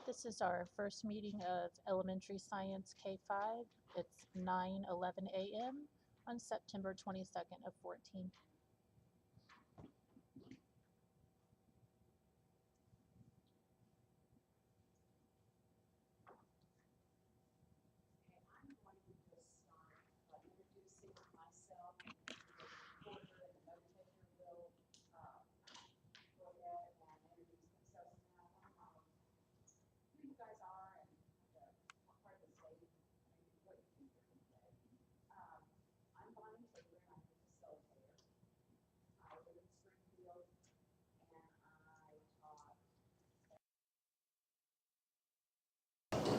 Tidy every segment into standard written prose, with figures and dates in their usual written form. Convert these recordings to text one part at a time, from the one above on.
This is our first meeting of elementary science K-5. It's 9:11 a.m. on September 22nd of 14. I'm going to just start by introducing myself, and the recorder and the note taker will go ahead and introduce themselves now. Who you guys are and what part of the state, maybe what you think you're going to say. I'm Bonnie Taylor, and I'm the facilitator. I live in Springfield, and I taught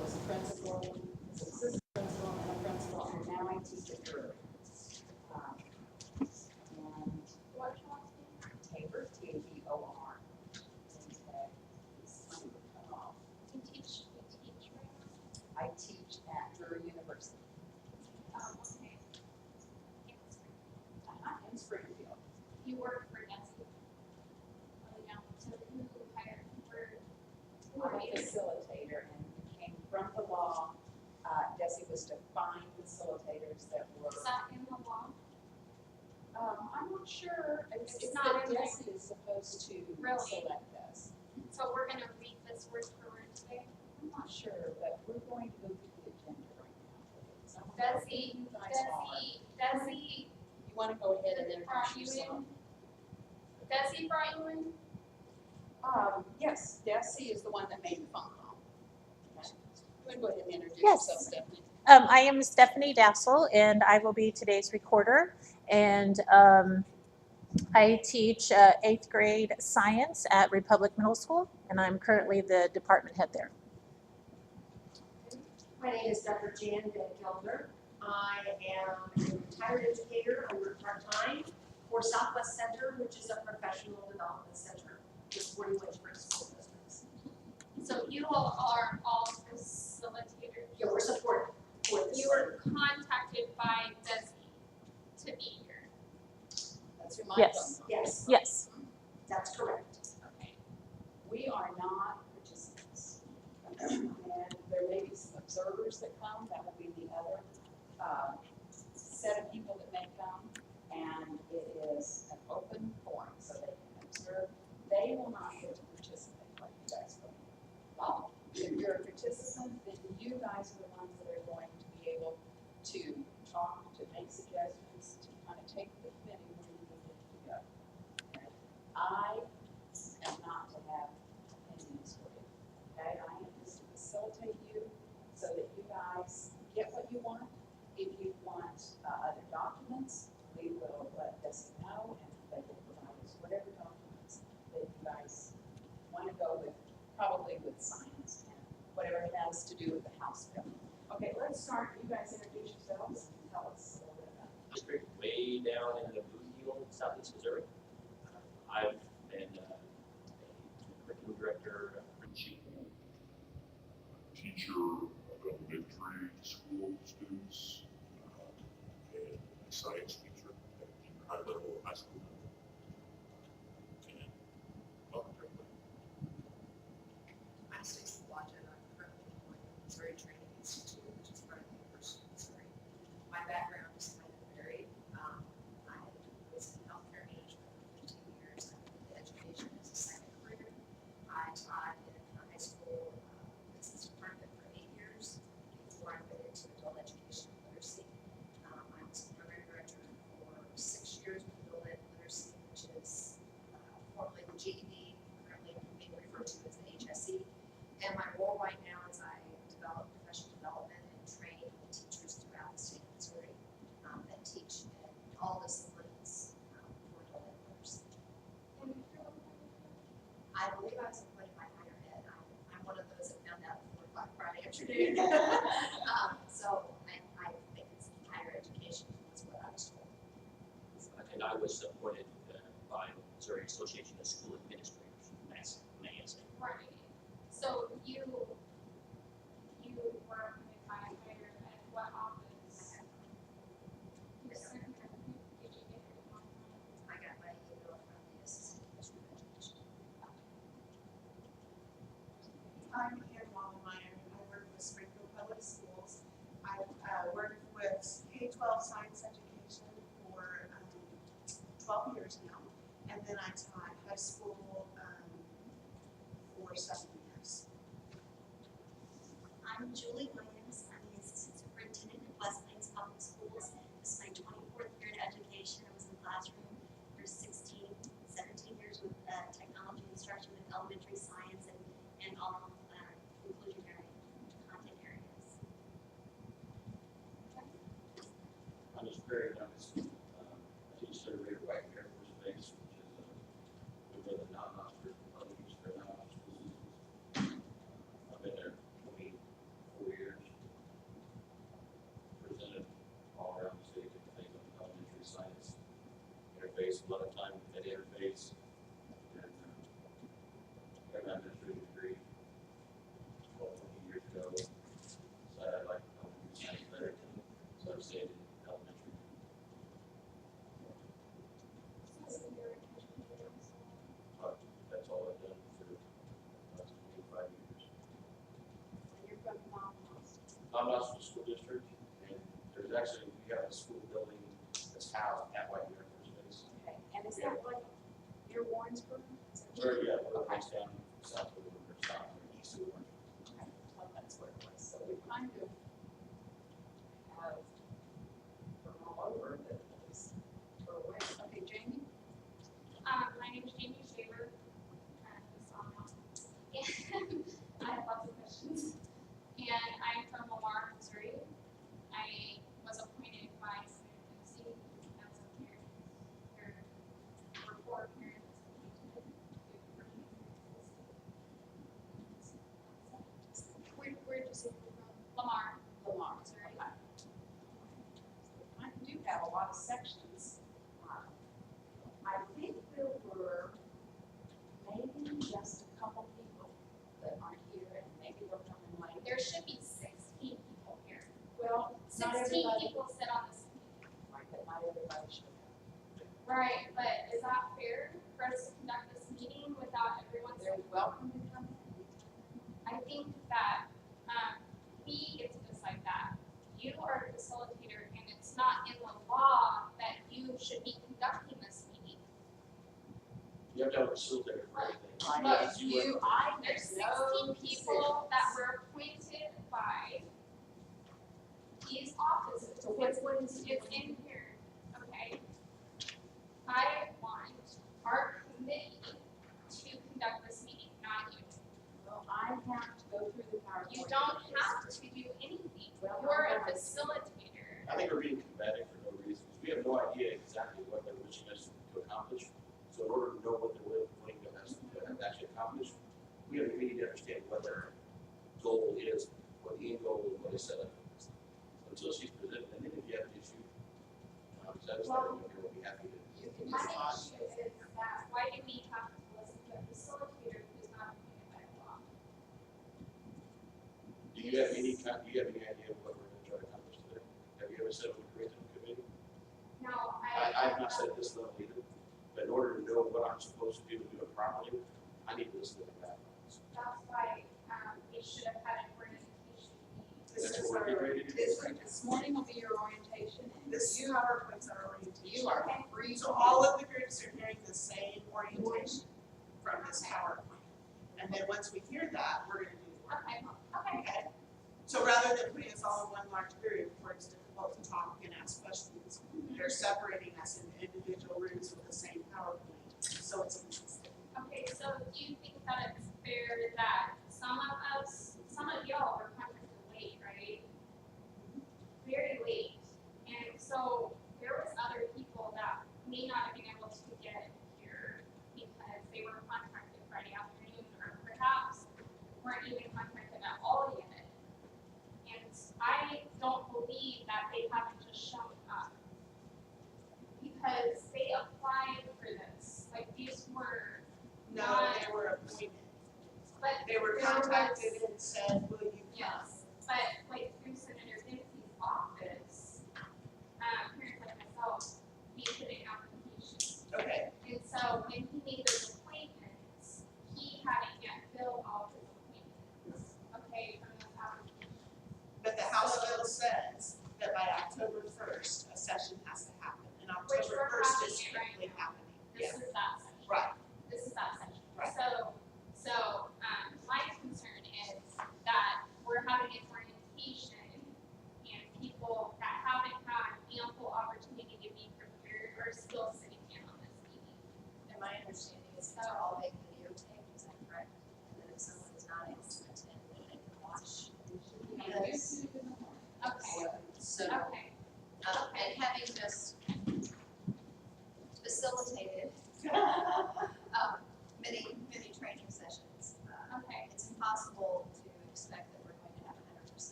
was a principal, was an assistant principal, and a principal, and now I teach at Drury. And what's your last name? Tabor, T-A-B-O-R. You teach right now? I teach at Drury University. Okay. In Springfield. You work for Desi. Oh, yeah. So who hired I'm a facilitator, and we came from the law. Desi was to find facilitators that were. Is that in the law? I'm not sure. It's not that in Desi is supposed to Really? select us. So we're gonna read this word for word today. I'm not sure, but we're going to go through the agenda right now. So Desi, you guys are. Desi, You want to go ahead and brought introduce you yourself? in? Desi brought you in? Yes, Desi is the one that made the phone call. Okay. You want to go ahead and introduce Yes. yourself, Stephanie? I am Stephanie Dassel, and I will be today's recorder. And I teach 8th grade science at Republic Middle School, and I'm currently the department head there. My name is Dr. Jan Van Gelder. I am a retired educator. I work part-time for Southwest Center, which is a professional development center with 41 different school districts. So you all are all facilitators. Yeah, we're supported for this. You were contacted by Desi to be here. That's who my Yes. phone call. Yes, Yes. that's correct. Okay. We are not participants. And there may be some observers that come, that will be the other set of people that may come. And it is an open forum, so they can observe. They will not get to participate like you guys will. If you're a participant, then you guys are the ones that are going to be able to talk, to make suggestions, to kind of take the committee where you need it to go. Okay? I am not to have opinions for you. Okay, I am just to facilitate you so that you guys get what you want. If you want other documents, we will let Desi know, and they will provide us whatever documents that you guys want to go with, probably with science and whatever it has to do with the House bill. Okay, let's start. You guys introduce yourselves and tell us a little bit about it. District way down in the Blue Hill, southeast Missouri. I've been a curriculum director, chief. Teacher of elementary school students, and a science teacher at junior high level, high school level. And everybody. I'm Stacey Blodgett. I'm currently employed at the Missouri Training Institute, which is part of the University of Missouri. My background is kind of varied. I was in healthcare management for 15 years. I did education as a second career. I taught in a high school business department for 8 years before I went into adult education and literacy. I was program director for 6 years with adult ed literacy, which is formerly the GED, currently being referred to as the HSE. And my role right now is I develop professional development and train teachers throughout the state of Missouri that teach in all disciplines for adult ed literacy. I believe I was employed by higher ed. I'm one of those that found out at 4 o'clock Friday afternoon. So I think it's higher education is what I was told. And I was appointed by the Missouri Association of School Administrators, MASA. Right. So you were appointed by higher at what office? Your secretary. Did you get it on? I got my email from the assistant commissioner of education. I'm here, worked with K-12 science education for 12 years now. And then I taught high school for 7 years. I'm Julie Williams. I'm the Assistant Superintendent in West Plains Public Schools. This is my 24th year in education. I was in the classroom for 17 years with technology instruction with elementary science and all inclusionary content areas. I'm just very nice. I teach third grade right here at First Base, which is a bit of a non-officer, use for non-officer positions. I've been there 24 years. Presented all around the state, different things on elementary science interface, a lot of time with that interface. And got my administrative degree 12, 20 years ago. So I like elementary science better. So I've stayed in elementary. But that's all I've done for the last 25 years. And you're from Monmouth. I'm also a school district, and there's actually, we have a school building that's housed at White Air Force Base. Okay, and is that like near Warrensburg? Is that We're, yeah, we're Okay. based down south of Warren, or south or east of Warren. Okay, well, that's where it was. So we kind of have from all over that is for away. Okay, Jamie? My name is Jamie Shaver. And I have lots of questions. And I'm from Lamar, Missouri. I was appointed by Senator Tennessee as a parent. There were 4 parents appointed. Where did you say you're from? Lamar, Lamar. Missouri. Okay. I do have a lot of sections. I think there were maybe just a couple people that aren't here, and maybe they'll come in later. There should be 16 people here. Well, not 16 everybody, people sit on this committee. right, but not everybody should have. Right, but is that fair for us to conduct this meeting without everyone? They're welcome to come in. I think that we get to decide that. You are the facilitator, and it's not in the law that you should be conducting this meeting. You have to have a facilitator for everything. Right. Yes, you would. There's 16 people that were appointed by these offices. So which ones? It's in here, okay? I want our committee to conduct this meeting, not you. Well, I have to go through the PowerPoint. You don't have to do anything. Well, You're a I'm not. facilitator. I think we're being combative for no reason, because we have no idea exactly what they're wishing us to accomplish. So in order to know what they're wanting us to actually accomplish, we need to understand what their goal is, what the end goal is, what they set up. Until she's presented, and then if you have an issue, satisfied, we'll be happy to. You can My just issue is that why do we have to listen to a facilitator who's not appointed by law? Do you have any idea of what we're gonna try to accomplish today? Have you ever sat on the curriculum committee? No, I've not said this level either, but in order to know what I'm supposed to do to do it properly, I need to listen to the backgrounds. That's why we should have had an orientation meeting. That's what we're getting ready to do. This morning will be your orientation, and This you PowerPoint's our orientation. you are free. So all of the groups are hearing the same orientation from this PowerPoint. And then once we hear that, we're gonna do the work. Okay, okay. Okay? So rather than putting us all in one large group where it's difficult to talk and ask questions, they're separating us into individual rooms with the same PowerPoint, so it's consistent. Okay, so do you think that it's fair that some of y'all were contracted late, right? Very late. And so there was other people that may not have been able to get here because they were contracted Friday afternoon, or perhaps weren't even contracted at all yet. And I don't believe that they haven't just shown up. Because they applied for this, like these were No, they were appointed. but They were there was- contacted and said, will you come? Yes, but like through Senator Dempsey's office, parents like myself, we put in applications. Okay, And so when he made those appointments, he hadn't yet filled all his appointments, okay, from those applications. but the House bill says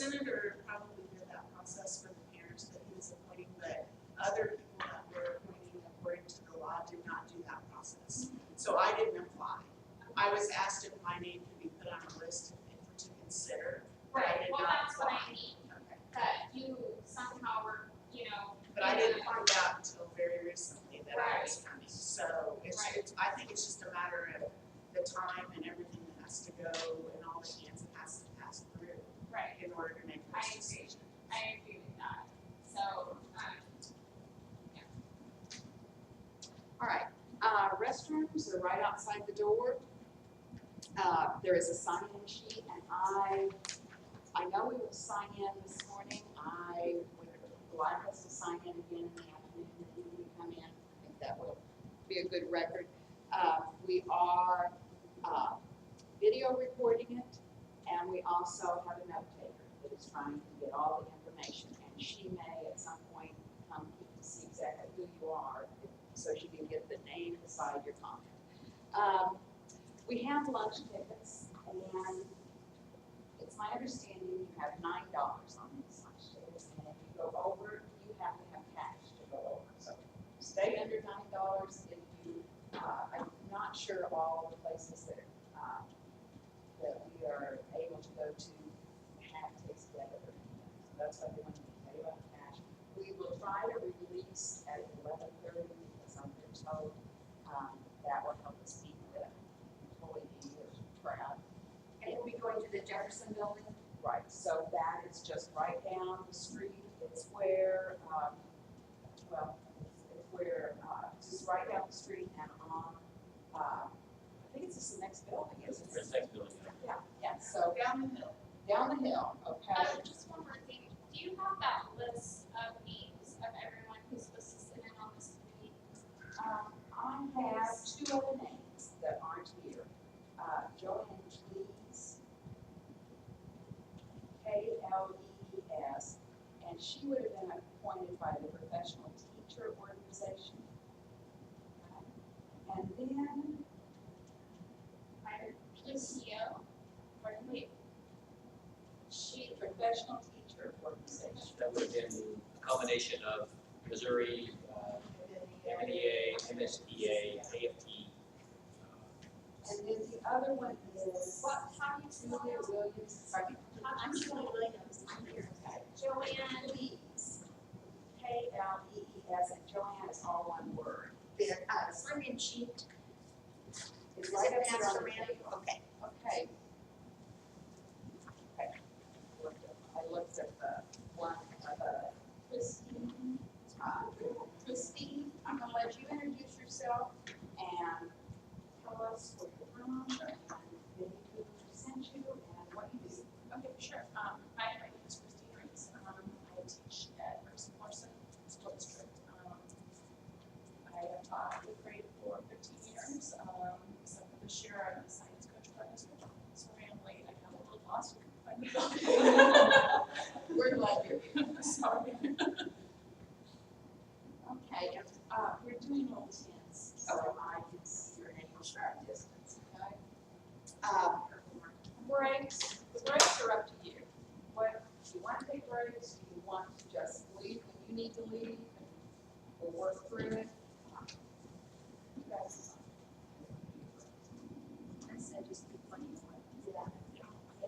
senator probably did that process for the parents that he was appointing, but other people that were appointing according to the law did not do that process. So I didn't apply. I was asked if my name could be put on a list to consider, but I Right, did well, not that's what apply. I mean, Okay. that you somehow were, you know. But I didn't find out until very recently that I was Right. coming. So it's, I think it's just a matter of the time and everything that has to go and all the hands it has to pass through Right, in order to make I those agree. decisions. I agree with that, so, All right, restrooms are right outside the door. There is a sign-in sheet, and I know we will sign in this morning. I would like us to sign in again in the afternoon, and when we come in, I think that will be a good record. We are, video recording it, and we also have a note taker that is trying to get all the information, and she may at some point come to see exactly who you are, so she can get the name beside your comment. We have lunch tickets, and it's my understanding you have $9 on these lunch tickets, and if you go over, you have to have cash to go over. So stay under $9 if you, I'm not sure all the places that we are able to go to have tickets together or anything. So that's why we want to pay about cash. We will try to release at 11:30 because I'm told that will help us beat the employee crowd. And we'll be going to the Jefferson Building. Right, so that is just right down the street. It's where, just right down the street and on, I think it's just the next building, isn't it? It's next building. Yeah, so Down the hill. down the hill, okay? just one more thing, do you have that list of names of everyone who's supposed to sit in on this committee? I have two other names that aren't here. Joanne Cleese, K-L-E-E-S, and she would have been appointed by the Professional Teacher Organization. And then, PTO, or wait, she, Professional Teacher Organization. That would have been a combination of Missouri, MEA, MSEA, AFT. And then the other one is, how do you Julia Williams, sorry, I'm Julie Williams, I'm here. Joanne Lees, K-L-E-E-S, and Joanne is all one word. The sign-in sheet. It's right up here on the Around. table. Okay. Okay. Okay. I looked at the one, Christine. Christine, I'm gonna let you introduce yourself and tell us where you're from, and maybe who sent you, and what you do. Okay, sure. Hi, my name is Christine Reitz. I teach at Ferguson Morrison School District. I have taught fifth grade for 15 years. Except for this year, I'm a science coach for our school. Sorry I'm late. I got a little lost. We're glad you're here. Sorry. Okay, we're doing little hints, so I can see your name from our distance, okay? Breaks, the breaks are up to you. What, do you want to take breaks? Do you want to just leave when you need to leave? And we'll work through it. You guys I said just be funny.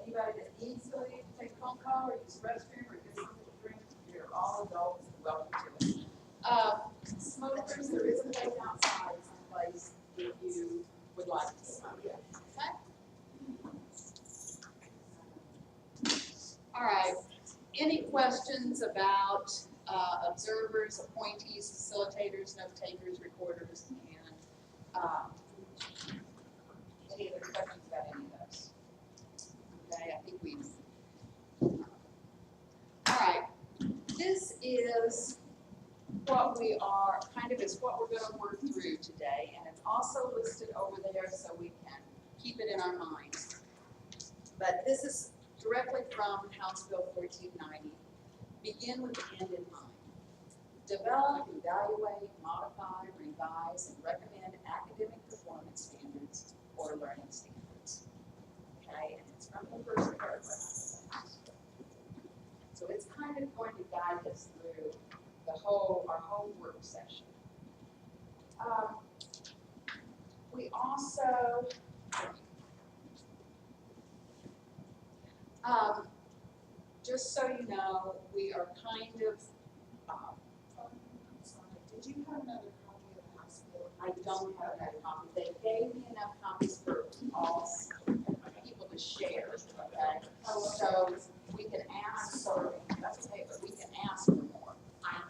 Anybody that needs to leave, take a phone call or use the restroom or get something to drink, you're all adults and welcome to it. Smokers, there is a place outside someplace if you would like to smoke. Okay? All right, any questions about observers, appointees, facilitators, note takers, recorders, and any other questions about any of those? Okay, I think we've. All right, this is what we are, kind of is what we're going to work through today, and it's also listed over there so we can keep it in our minds. But this is directly from House Bill 1490. Begin with the end in mind. Develop, evaluate, modify, revise, and recommend academic performance standards or learning standards. Okay, and it's from the first paragraph. guide us through our whole work session. We also, just so you know, we are kind of, I'm sorry, did you have another copy of the House bill? I don't have that copy. They gave me enough copies for all people to share, okay? So we can ask for, that's okay, but we can ask for more. I have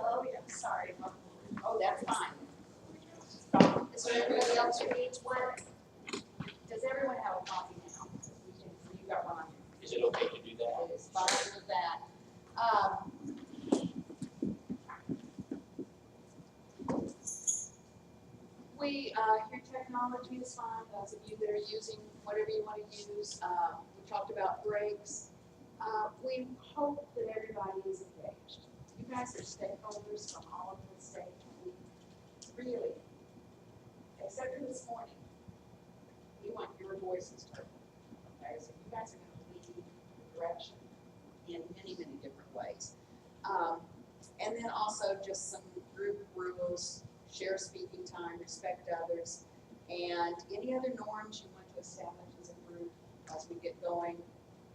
Oh, yeah, sorry. Oh, that's fine. Is there anybody else who needs one? Does everyone have a copy now? You got one on your. Is it okay to do that? It is fine with that. Your technology is fine, those of you that are using whatever you want to use. We talked about breaks. We hope that everybody is engaged. You guys are stakeholders from all over the state. We really, except for this morning, we want your voices heard. Okay, so you guys are going to lead the direction in many, many different ways. And then also just some group rules, share speaking time, respect others, and any other norms you want to establish as a group as we get going.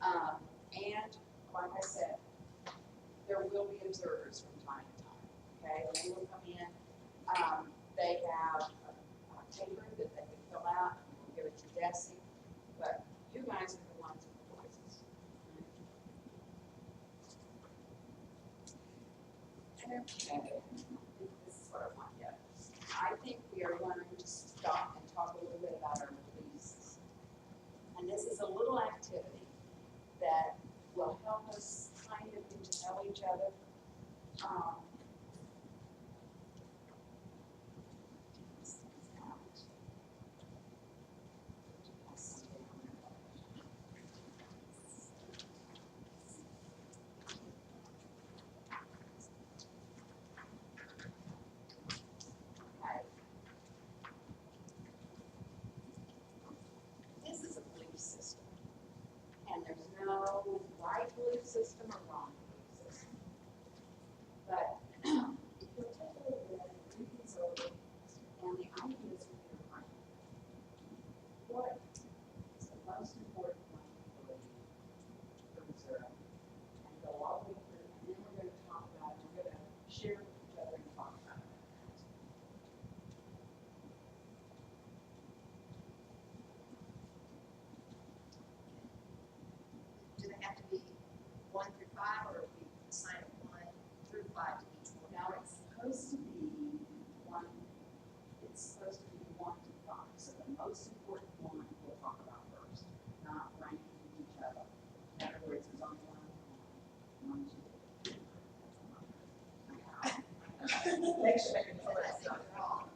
And like I said, there will be observers from time to time, okay? They will come in, they have a paper that they can fill out, and we'll give it to Desi, but you guys are the ones with the voices. Okay, this is what I want yet. I think we are going to stop and talk a little bit about our beliefs. And this is a little activity that will help us kind of get to know each other. This is a belief system, and there's no right belief system or wrong belief system. But if you'll take a little bit and read these over, and the ideas in your mind, what is the most important one you believe to observe? And go all the way through, and then we're going to talk about it, we're going to share with each other and talk about it. Do they have to be 1 through 5, or we assign 1 through 5 to each one? Now, it's supposed to be one, it's supposed to be 1 to 5, so the most important one we'll talk about first, not ranking each other. In other words, there's only one, 1, 2. Make sure you know that's not wrong.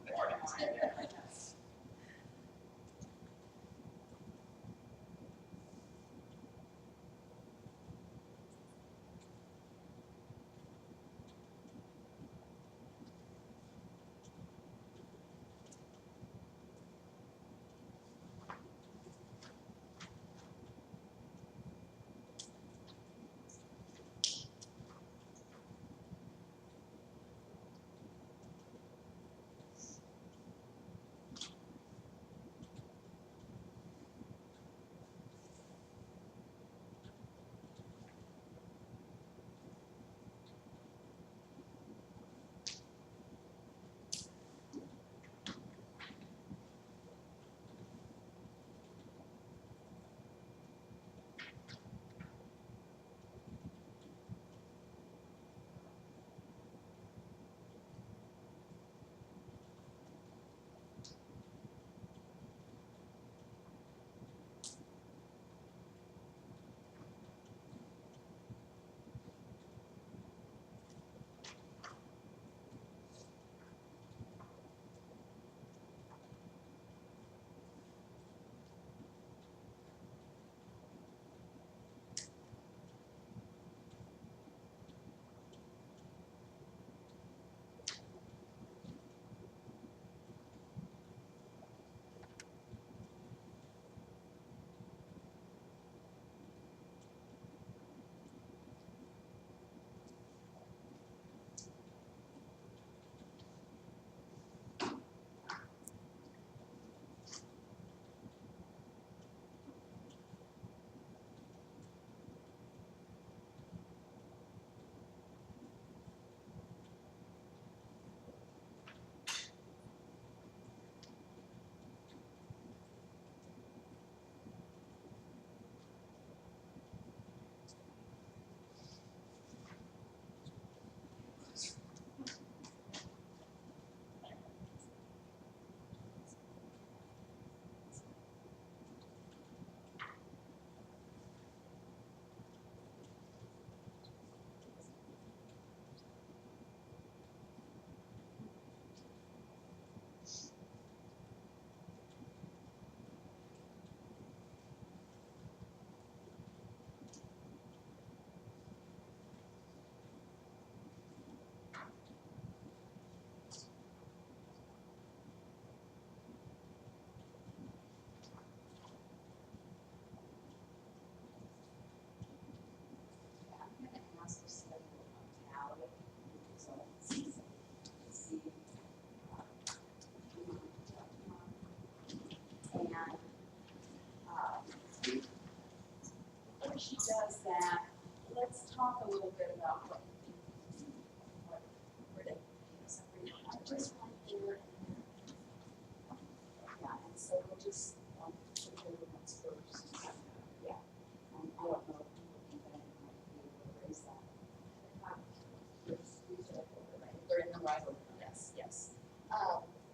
run right over, yes, yes.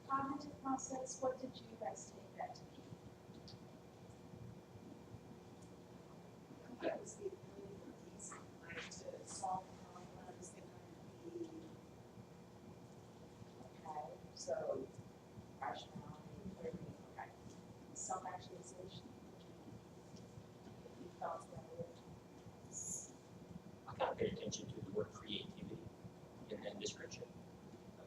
Cognitive process, what did you guys take that to be? That was the ability for these, like, to solve problems and be, Okay, so rationality, whatever you, okay. Self-actualization. You thoughts about it? I kind of pay attention to the word creativity in that description.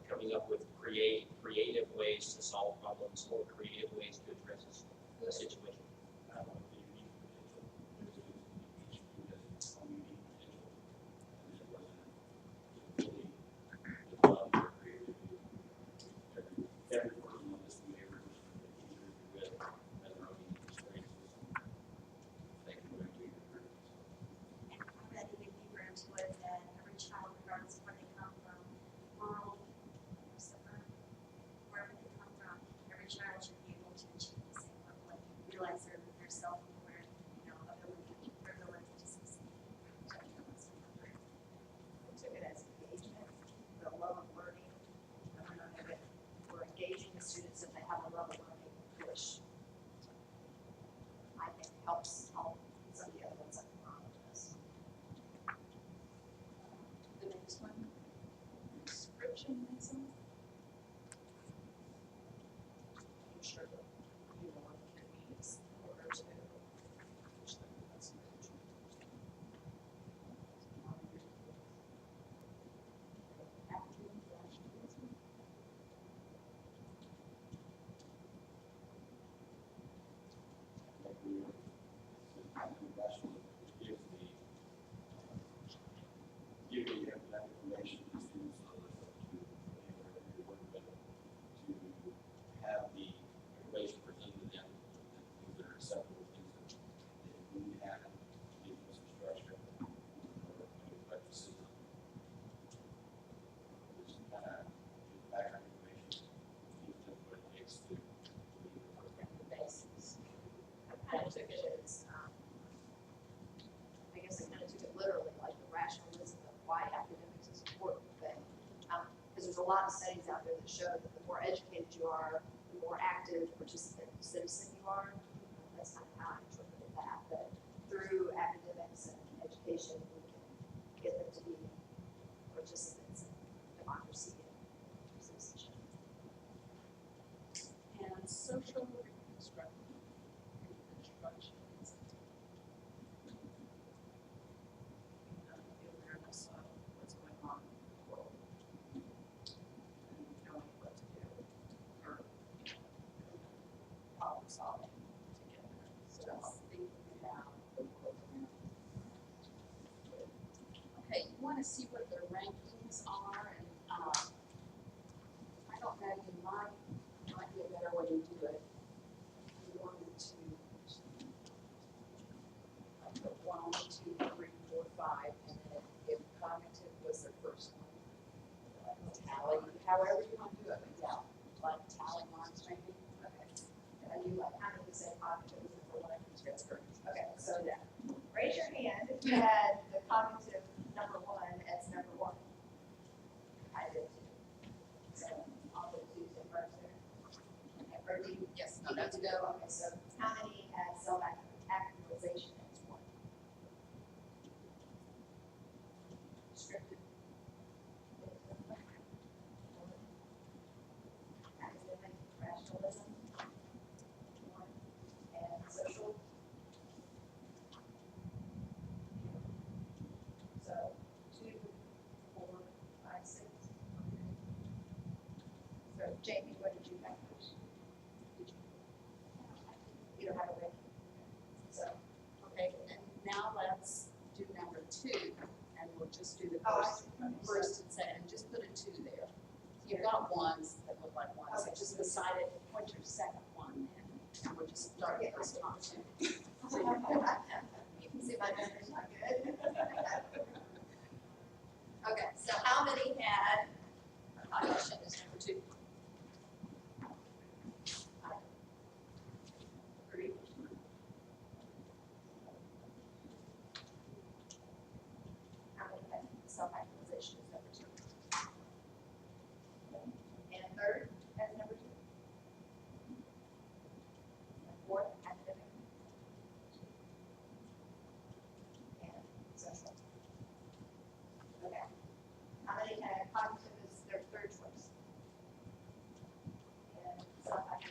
Coming up with creative ways to solve problems or creative ways to address a situation. I don't know, the unique potential, each student has its own unique potential. And it wasn't fully developed their creativity. Every person on this committee, every person that teachers are with, has their own unique experiences. They can bring to your group. And how that even deeper into it, that every child, regardless of where they come from, rural, suburban, wherever they come from, every child should be able to achieve the same level, like realize their self-aware, ability to succeed. I took it as engagement, the love of learning. We're engaging the students if they have a love of learning, which I think helps all some of the other ones that come on with us. The next one, descriptionism. I'm sure that you know what it means, or to. Academic rationalism. Like we were, rationalism, which gives the, giving them that information to students so that to work with, to have the information presented to them, things that are acceptable, things that they need to have, give them some structure, or maybe like the system. Just kind of give background information, give them what it takes to be the perfect. The basics. I kind of took it as, I guess I kind of took it literally, like the rationalism of why academics is important, but, because there's a lot of studies out there that show that the more educated you are, the more active participant citizen you are. That's kind of how I interpreted that, but through academics and education, we can get them to be participants in democracy and citizenship. And social reconstruction. The awareness of what's going on in the world. And knowing what to do, or problem solving together. So thinking about the world around. Okay, you want to see what the rankings are, and I don't know, you might be a better way to do it. You wanted to put 1, 2, 3, 4, 5, and then if cognitive was their first one, tally, however you want to do it, yeah, like tally marks maybe. Okay. And you like kind of the same cognitive as the one. That's correct. Okay, so yeah, raise your hand if you had the cognitive number 1 as number 1. I did too. So I'll put 2 in first there. Okay, or do you, Yes, you need to go, okay, so how many had self-actualization as 1? Descriptive. Academic rationalism, 1, and social. So 2, 4, 5, 6. So Jamie, what did you have first? Did you don't have a ranking? So, Okay, and now let's do number 2, and we'll just do the Oh, I first, see. first and second, and just put a 2 there. You've got ones that look like ones, so Okay. just beside it, put your second one in, and we'll just start with this top 2. You can see my numbers not good. Okay, so how many had Cognition is number 2. agree? How many had self-actualization is number 2?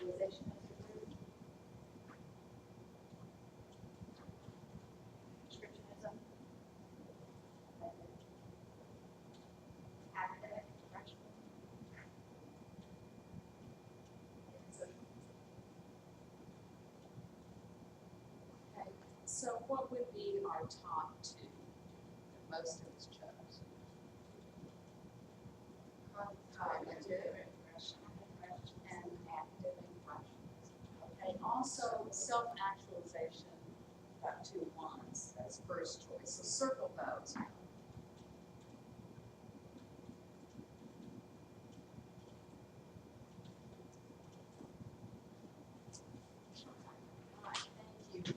Socialization as a group. Descriptionism. Academic, professional. Okay, so what would be our top two that most of us chose? Cognitive and academic functions. Okay, also self-actualization, got 2 ones as first choice, so circle those. All right, thank you.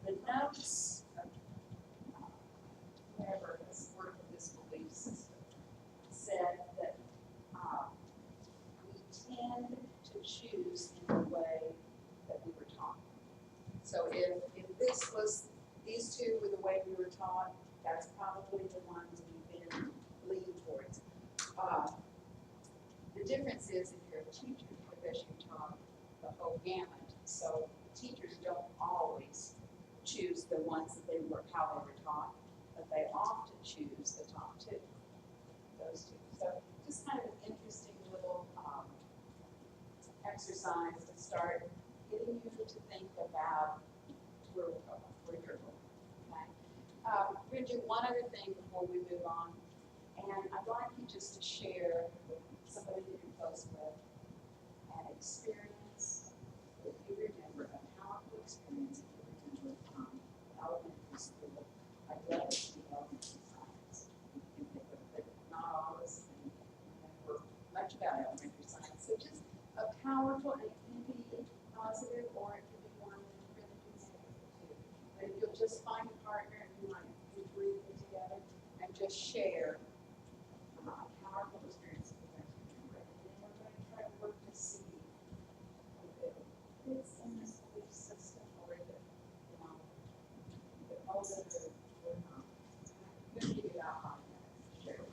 The notes, whoever has worked with this belief system said that we tend to choose in the way that we were taught. So if this was, these two were the way we were taught, that's probably the ones we then lean towards. The difference is if you're a teacher, because you're taught the whole gamut, so teachers don't always choose the ones that they were, how they were taught, but they often choose the top two, those two. So just kind of an interesting little exercise to start getting you to think about where we're going, where you're going, okay? We're gonna do one other thing before we move on, and I'd like you just to share with somebody that you're close with an experience that you remember, a powerful experience that you remember from elementary school. I'd love to see elementary science. You can think of it, not all of us can remember much about elementary science. So just a powerful, and it can be positive or it can be one that is really negative too. But if you'll just find a partner and you might be breathing together and just share powerful experiences with us. And then we're going to try to work to see if it fits in this belief system or if it, if it holds it or not. I'm going to give you about 5 minutes to share.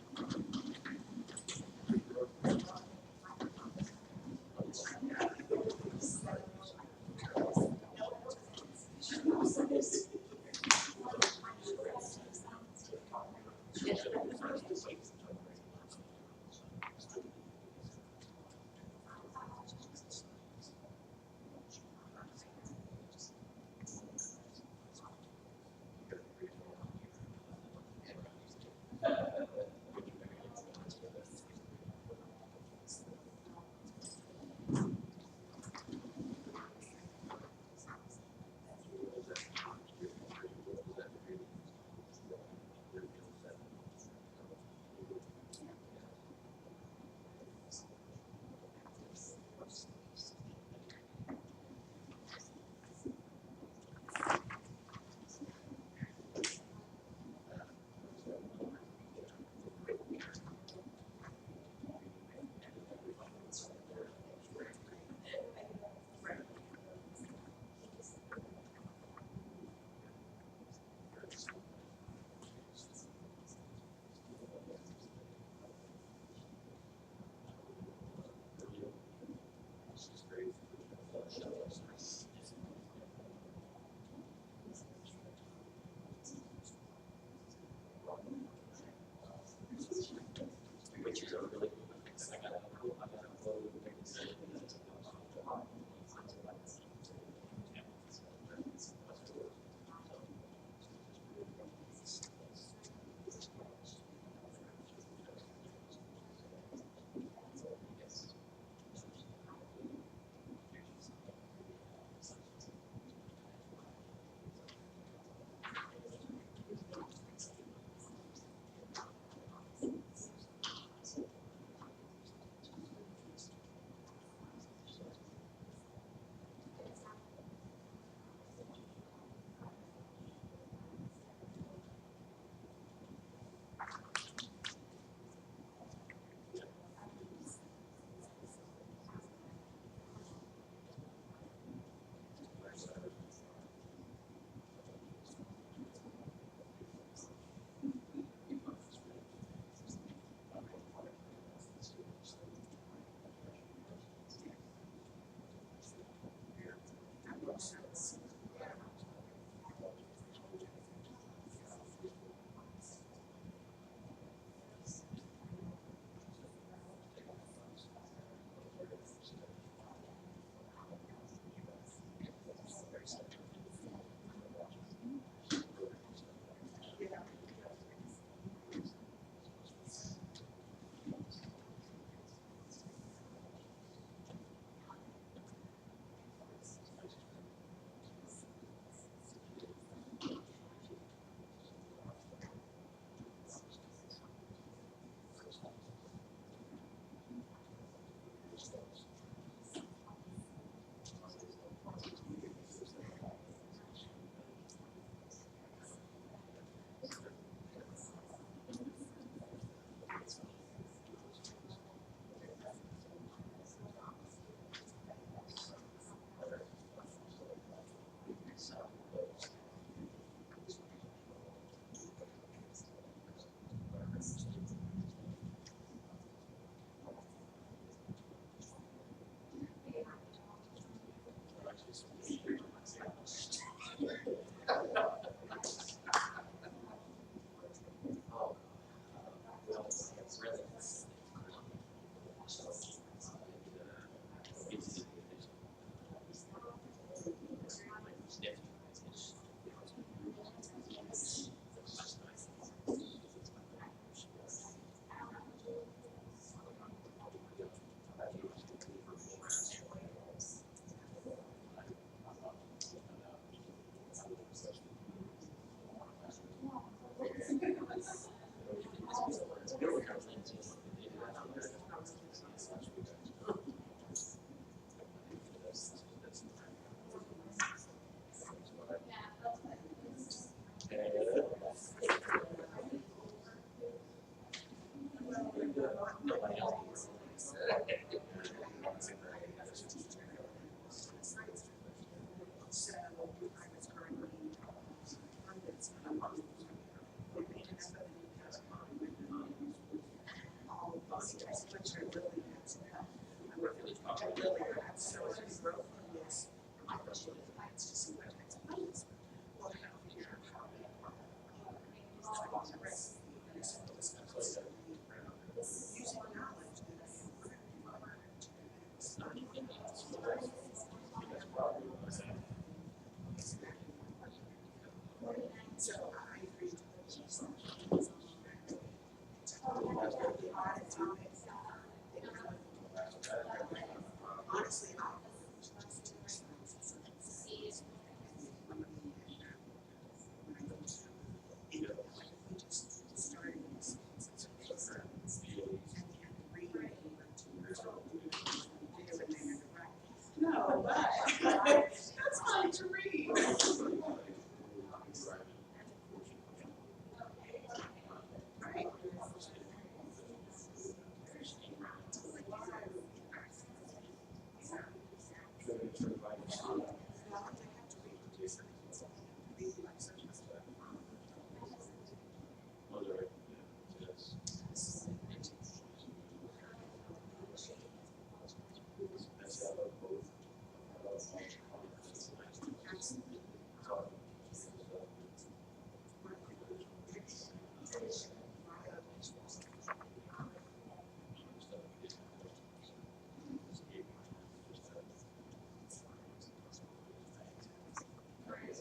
Yes, monitors, which are really bad stuff. I work really bad, so as we grow from this, my question is, it's just what types of funds. Well, how do you figure out how to the rest of the discuss using knowledge that I am learning to so I agree with the honestly, no, but that's fine to read. Right.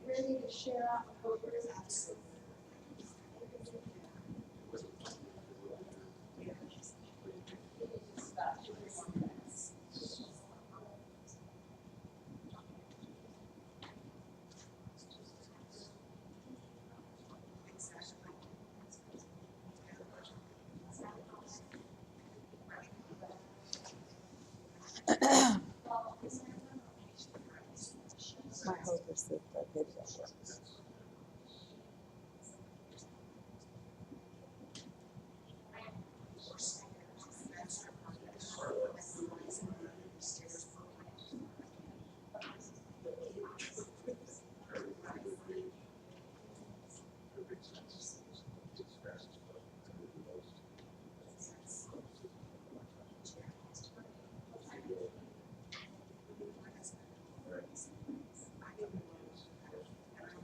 Ready to share out the papers? Absolutely. My hope is that the video works.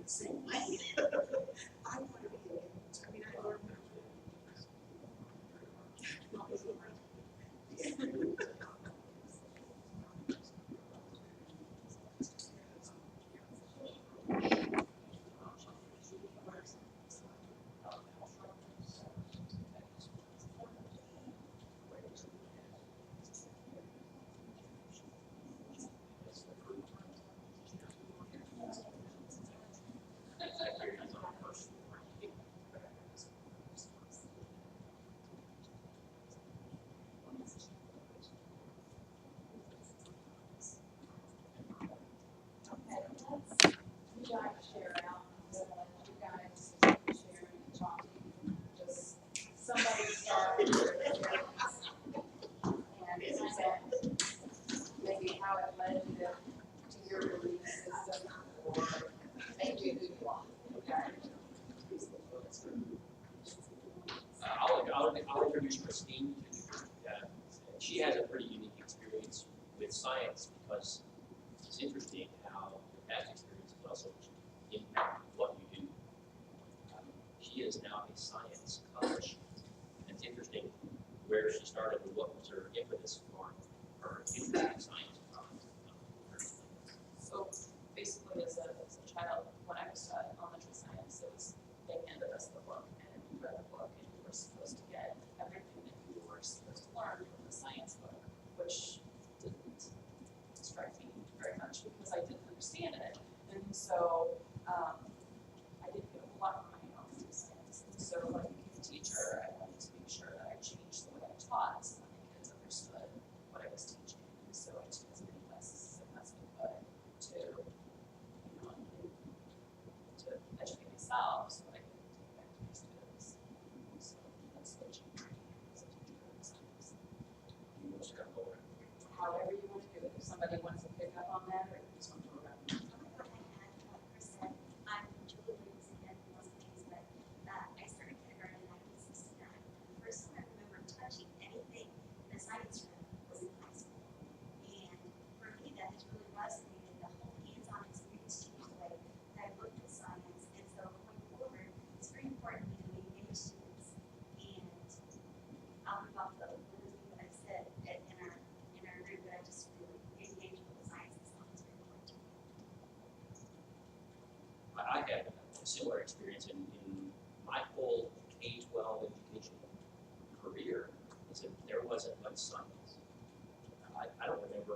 Same way. I want to be able to, I mean, I learned You guys share out, you guys share and talk, just somebody started. And maybe how it led you to your belief system or made you who you are, okay? I'll introduce Christine to the group. She has a pretty unique experience with science because it's interesting how your past experiences also impact what you do. She is now a science coach. And it's interesting where she started and what was her impetus for her interest in science. So basically, as a child, when I was taught elementary science, they handed us the book and we read the book and you were supposed to get everything that you were supposed to learn from the science book, which didn't strike me very much because I didn't understand it. And so I didn't get a whole lot from my own science.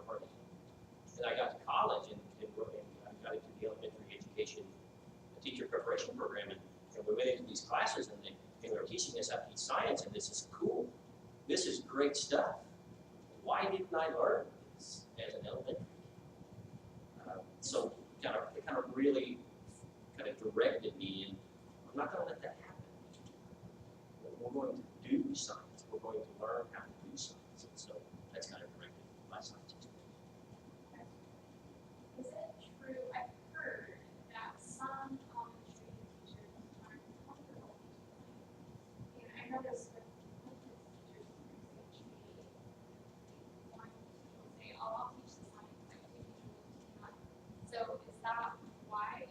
part of it. And I got to college and I got into the elementary education teacher preparation program, and we went into these classes and they were teaching us how to teach science, and this is cool. This is great stuff. Why didn't I learn this as an elementary? So it kind of really kind of directed me, and I'm not going to let that happen. We're going to do science. We're going to learn how to do science. And so that's kind of directed my science experience. Is it true, I've heard that some elementary teachers aren't comfortable teaching science. And I noticed with teachers in HB, one teacher will say, oh, I'll teach the science, like a teacher will teach that. So is that why,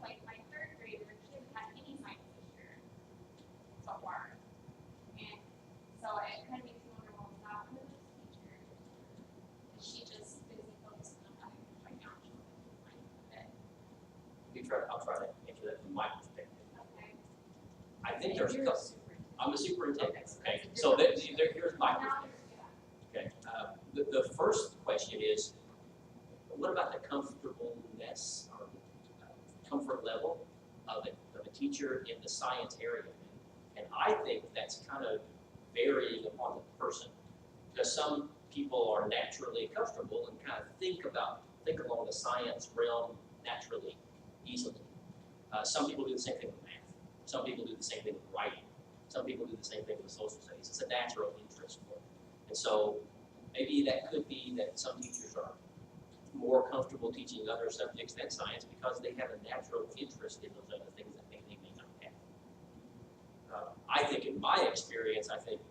like my third grader, she hasn't had any science this year so far. And so it kind of makes me wonder, well, is that one of those teachers? Is she just busy focusing on having right now? I'll try to answer that from my perspective. Okay. I think there's a couple. I'm the superintendent. Okay, Okay, so here's my Now perspective. Okay, the first question is, what about the comfortableness or comfort level of a teacher in the science area? And I think that's kind of varying upon the person, because some people are naturally comfortable and kind of think along the science realm naturally, easily. Some people do the same thing with math. Some people do the same thing with writing. Some people do the same thing with social studies. It's a natural interest for them. And so maybe that could be that some teachers are more comfortable teaching other subjects than science because they have a natural interest in those other things that they may not have. I think in my experience, I think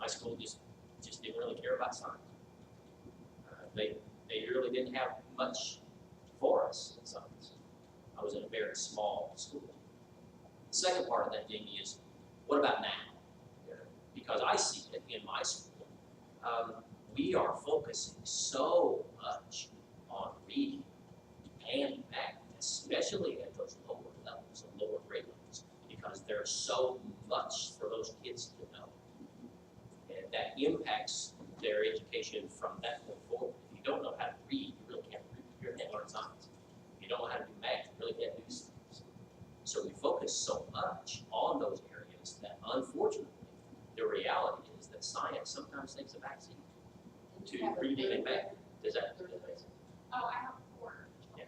my school just didn't really care about science. They really didn't have much for us in science. I was in a very small school. The second part of that, Jamie, is what about now? Because I see it in my school. We are focusing so much on reading and math, especially at those lower levels, and lower grade levels, because there's so much for those kids to know. And that impacts their education from that point forward. If you don't know how to read, you really can't learn science. If you don't know how to do math, you really can't do science. So we focus so much on those areas that unfortunately, the reality is that science sometimes takes a backseat to reading and math. Does that make sense? Oh, I have 4. Yeah.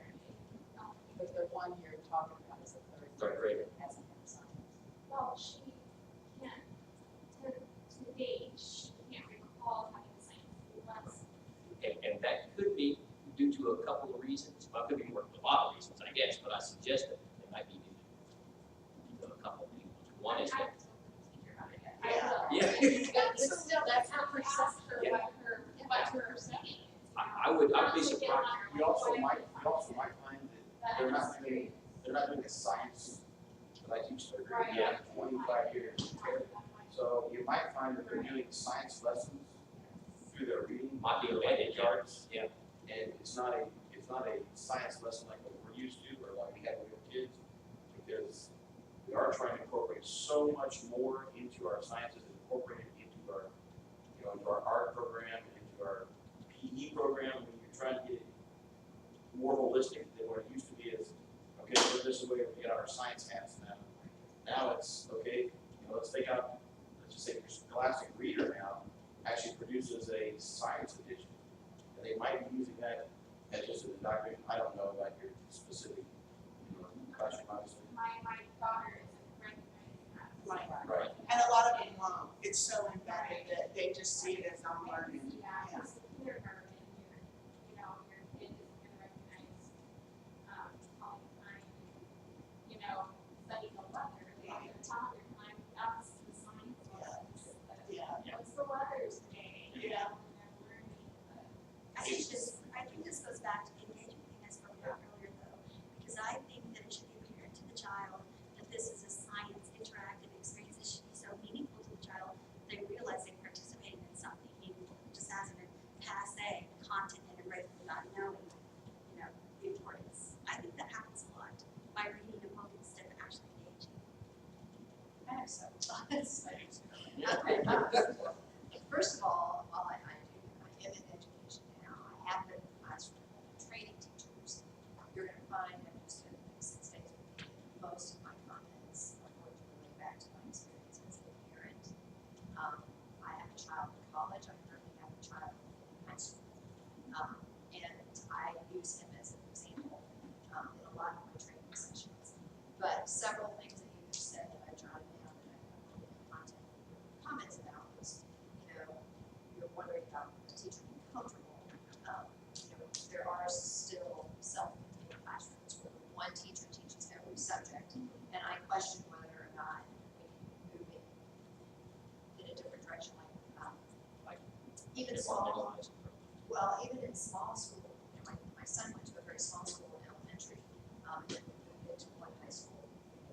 But the one you're talking about is a Third grader. that hasn't had science. Well, she can't, to date, she can't recall having a science lesson. And that could be due to a couple of reasons. Well, it could be a lot of reasons, I guess, but I suggest that it might be due to a couple of things. One is that. That's her perception, Yeah. what her perception. I would be surprised. You also might find that they're not doing a science that I teach their grade Yeah. 25 years. So you might find that they're doing science lessons through their reading. Might be like related, charts. yeah. And it's not a science lesson like what we're used to or like we had when we were kids, because we are trying to incorporate so much more into our sciences, incorporated into our, into our art program, into our PE program. When you're trying to get it more holistic than what it used to be, is okay, so this is the way we get our science hats now. Now it's okay, let's take out, let's just say your scholastic reader now actually produces a science edition. And they might be using that as just an indoctrination. I don't know about your specific classroom, obviously. My daughter isn't recognizing that. Right. And a lot of them won't. It's so embedded that they just see it as non-learning. Yeah, because the kindergarten, your kid isn't gonna recognize, calling time, studying the weather. They're telling their time, that's the science was. Yeah. What's the weather today? Yeah. And they're learning, but. I think this goes back to the engagement thing I spoke about earlier though, because I think that it should be apparent to the child that this is a science interactive experience. It should be so meaningful to the child, they realize they're participating in something meaningful, just as in a passe content integrated without knowing, the importance. I think that happens a lot by reading a book instead of actually engaging. I have several thoughts. First of all, while I'm in education now, I compartmentalized approach. Well, even in small school, you know, my son went to a very small school in elementary, and then moved into one high school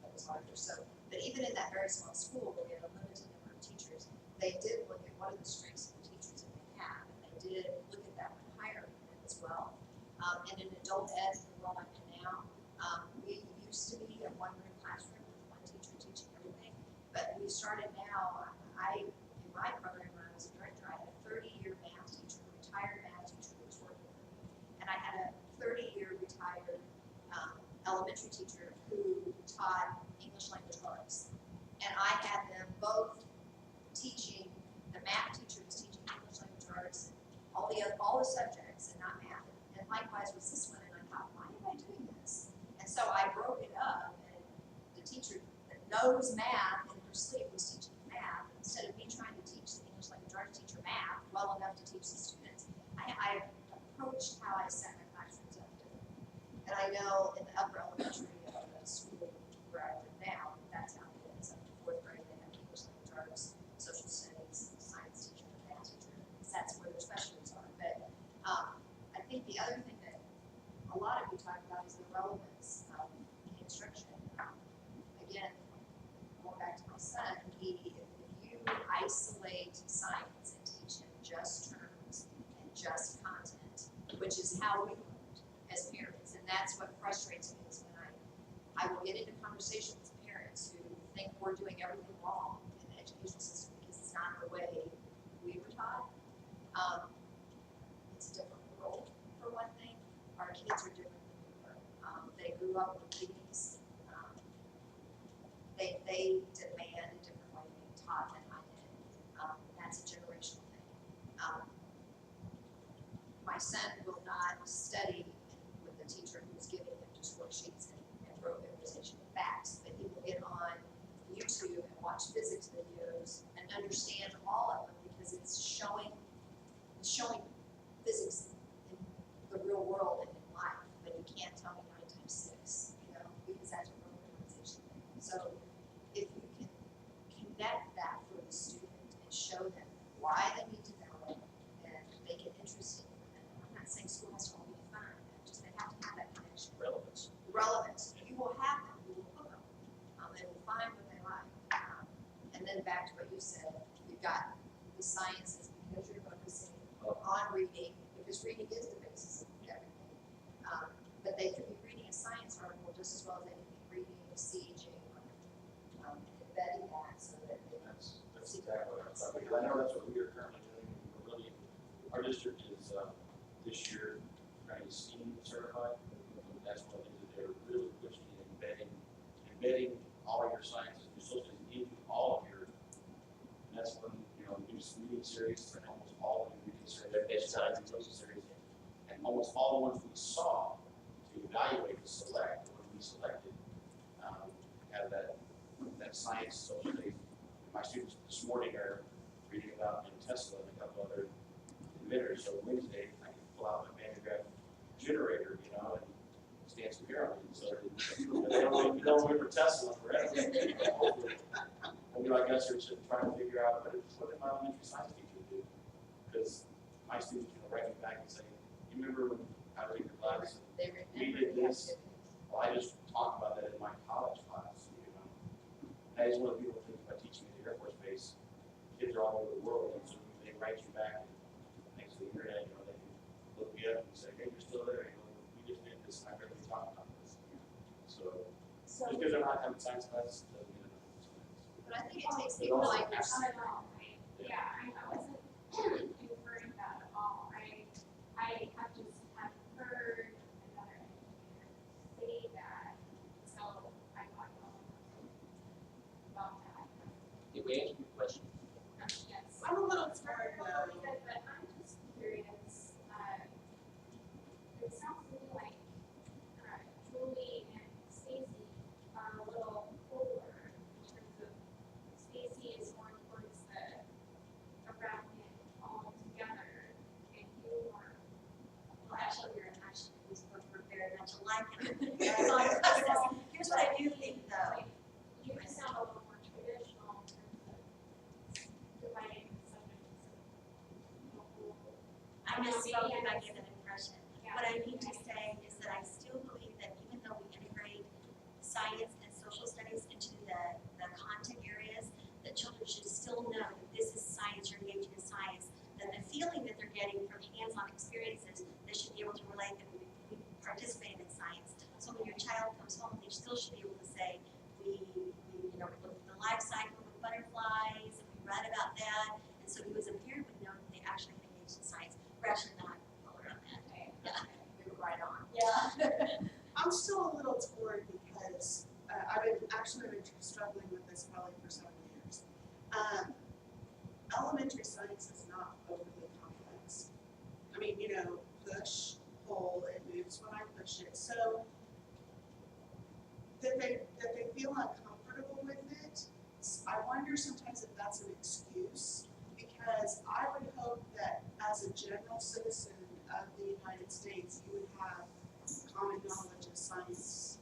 that was larger. So, but even in that very small school where we had a limited number of teachers, they did look at what are the strengths of the teachers that they have, and they did look at that when hiring them as well. And in adult ed, the role I'm in now, we used to be a one-room classroom with one teacher teaching everything, but we started now. In my program when I was a director, I had a 30-year math teacher, retired math teacher who was working for me, and I had a 30-year retired elementary teacher who taught English language arts. And I had them both teaching, the math teacher was teaching English language arts, all the subjects, and not math. And likewise was this one, and I thought, why am I doing this? And so I broke it up, and the teacher that knows math in her sleep was teaching math, instead of me trying to teach the English language arts teacher math well enough to teach the students. I approached how I set my classrooms up differently. And I know in the upper elementary of the school where I live now, that's how it is. Up to fourth grade, they have English language arts, social studies, science teacher, and math teacher, because that's where their specialties are. But I think the other thing that a lot of you talk about is the relevance of the instruction. Again, going back to my son, if you isolate science and teach him just terms and just content, which is how we learned as parents, and that's what frustrates me is when I will get into conversations with parents who think we're doing everything wrong in the education system because it's not the way we were taught. It's a different world, for one thing. Our kids are different than we were. They grew up with these. They demand a different way of being taught than I did. That's a generational thing. My son will not study with the teacher who's giving him just worksheets and rote memorization of facts, but he will get on YouTube and watch physics videos and understand all of them because it's showing physics in the real world and in life, but you can't tell me 9 times 6, because that's a rote memorization thing. So if you can connect that for the student and show them why they need to know it and make it interesting for them. I'm not saying school has to all be fun, just they have to have that connection. Relevance. Relevance. You will have them, you will hook them. They will find what they like. And then back to what you said, you've got the sciences because you're focusing on reading, because reading is the basis of everything. But they could be reading a science article just as well as they could be reading sieging or embedding that so that they That's exactly what I'm talking about. I know that's what we are currently doing. We're really, our district is this year trying to STEAM certified. That's one of the things that they're really pushing and embedding all of your sciences, your social studies into all of your. And that's when we do reading series and almost all of the reading series. There's science and social series, and almost all the ones we saw to evaluate and select when we selected have that science social studies. My students this morning are reading about Tesla and a couple other inventors. So Wednesday, I can pull out my Vandergraft generator, and stand some here on it. So they don't remember Tesla forever. Hopefully, I guess they're just trying to figure out what did my elementary science teacher do? Because my students write me back and say, "You remember when I was in your class? We did this." Well, I just talked about that in my college class. That is one of the beautiful things about teaching at the Air Force Base. Kids are all over the world, and so they write you back, and thanks to the internet, they can look you up and say, "Hey, you're still there. We just did this, and I heard you talk about this." So just because they're not having science classes doesn't mean they're not having science. But I think it takes people like yourself. Yeah, I wasn't inferring that at all. I have just heard another engineer say that, so I thought about that. Did we answer your question? Yes. I'm a little But I'm just curious, it sounds to me like Julie and Stacy are a little polar in terms of Stacy is more towards the around it all together, and you are. Well, actually, you're very much alike. Here's what I do think though. Like, you sound a little more traditional in terms of was wrong if I gave that impression. Yeah. What I need to say is that I still believe that even though we integrate science and social studies into the content areas, that children should still know that this is science, you're engaging in science, that the feeling that they're getting from hands-on experiences, they should be able to relate that we participated in science. So when your child comes home, they still should be able to say, we looked at the life cycle with butterflies, and we read about that, and so you as a parent would know that they actually engaged in science. We're actually not color on that. Yeah. We were right on. Yeah. I'm still a little torn because I've been struggling with this probably for several years. Elementary science is not overly complex. I mean, push, pull, it moves when I push it. So that they feel uncomfortable with it, I wonder sometimes if that's an excuse, because I would hope that as a general citizen of the United States, you would have common knowledge of science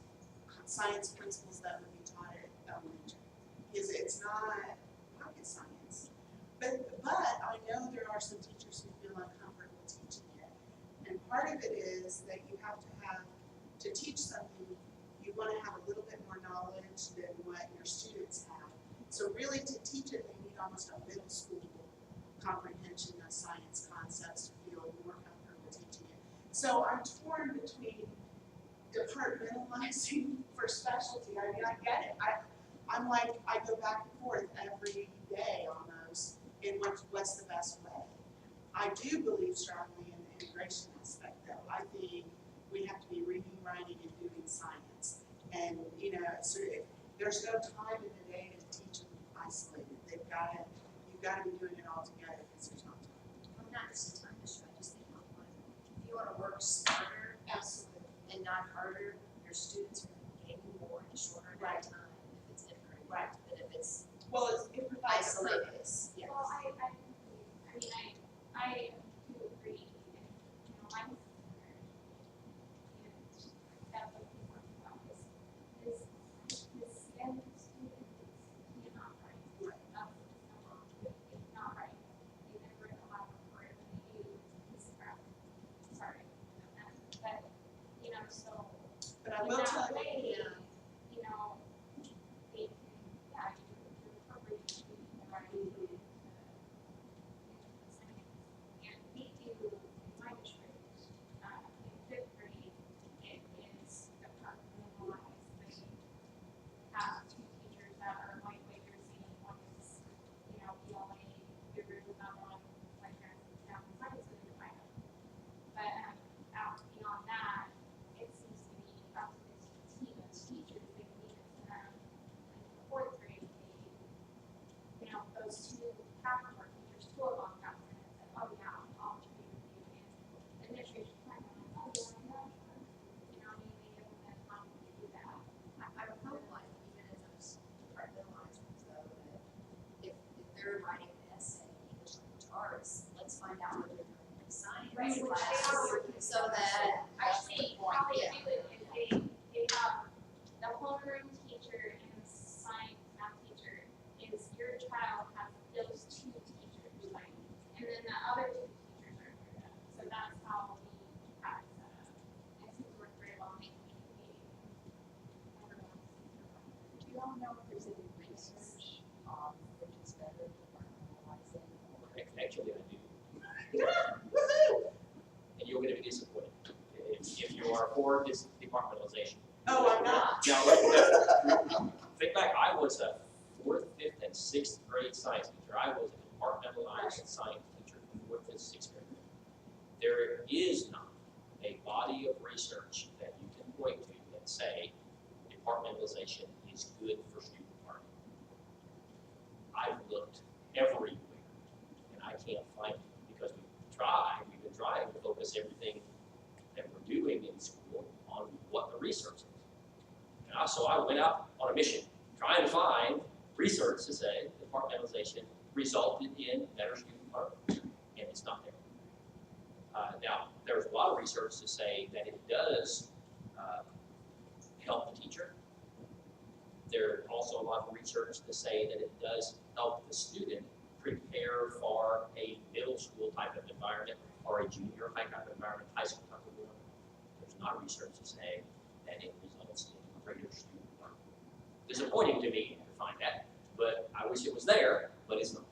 principles that would be taught at elementary. Because it's not rocket science. But I know there are some teachers who feel uncomfortable teaching it. And part of it is that you have to teach something, you want to have a little bit more knowledge than what your students have. So really to teach it, they need almost a middle school comprehension of science concepts to feel more comfortable teaching it. So I'm torn between departmentalizing for specialty. I mean, I get it. I'm like, I go back and forth every day almost in what's the best way. I do believe strongly in the integration aspect though. I think we have to be reading, writing, and doing science. And there's no time in the day to teach them isolated. You've got to be doing it all together because there's no time. I'm not just a time issue, I just think if you want to work smarter, absolutely, and not harder, your students are going to gain more in a shorter amount of time if it's integrated. Right. Than if it's Well, it provides a isolated. purpose. Yes. Well, I do agree, and, my sister, and that's what we talked about, is STEM student cannot write. It's not right. They never allow for it when they do this crap. Sorry. But, so. But I will tell you, Way, yeah. They can, you're incorporating the writing into science. And we do, in my district, in fifth grade, it is departmentalized. They have two teachers that are lightweight literacy, one is, ELA, bigger than that one, like down in science with the kind of. But out beyond that, it seems to be up to this team of teachers, they leave it to them. Like in the fourth grade, those two Capricorn teachers, two of them got in and said, oh yeah, I'll trade with you. And the administration kind of went, oh yeah, sure. And they give them that time to do that. I would hope like, even as those departmentalized ones though, that if they're writing an essay in English language arts, let's find out whether they're in science Right, which class, they are. so that Actually, how they Yeah. do it is they have the homeroom teacher and the science math teacher is your child has those two teachers, like, and then the other two teachers are here. So that's how we have it set up. And it seems to work very well, making everyone Do you all know if there's any research on which is better, departmentalizing or? Actually, I do. Woohoo! And you're going to be disappointed if you are for this departmentalization. Oh, I'm not. Now, think back, I was a 4th, 5th, and 6th grade science teacher. I was a departmentalized science teacher in 4th and 6th grade. There is not a body of research that you can point to and say departmentalization is good for student learning. I've looked everywhere, and I can't find it because we've been trying to focus everything that we're doing in school on what the research is. And so I went out on a mission trying to find research to say departmentalization resulted in better student learning, and it's not there. Now, there's a lot of research to say that it does help the teacher. There's also a lot of research to say that it does help the student prepare for a middle school type of environment or a junior high type environment, high school type of environment, there's not research to say that it results in greater student learning. Disappointing to me to find that, but I wish it was there, but it's not.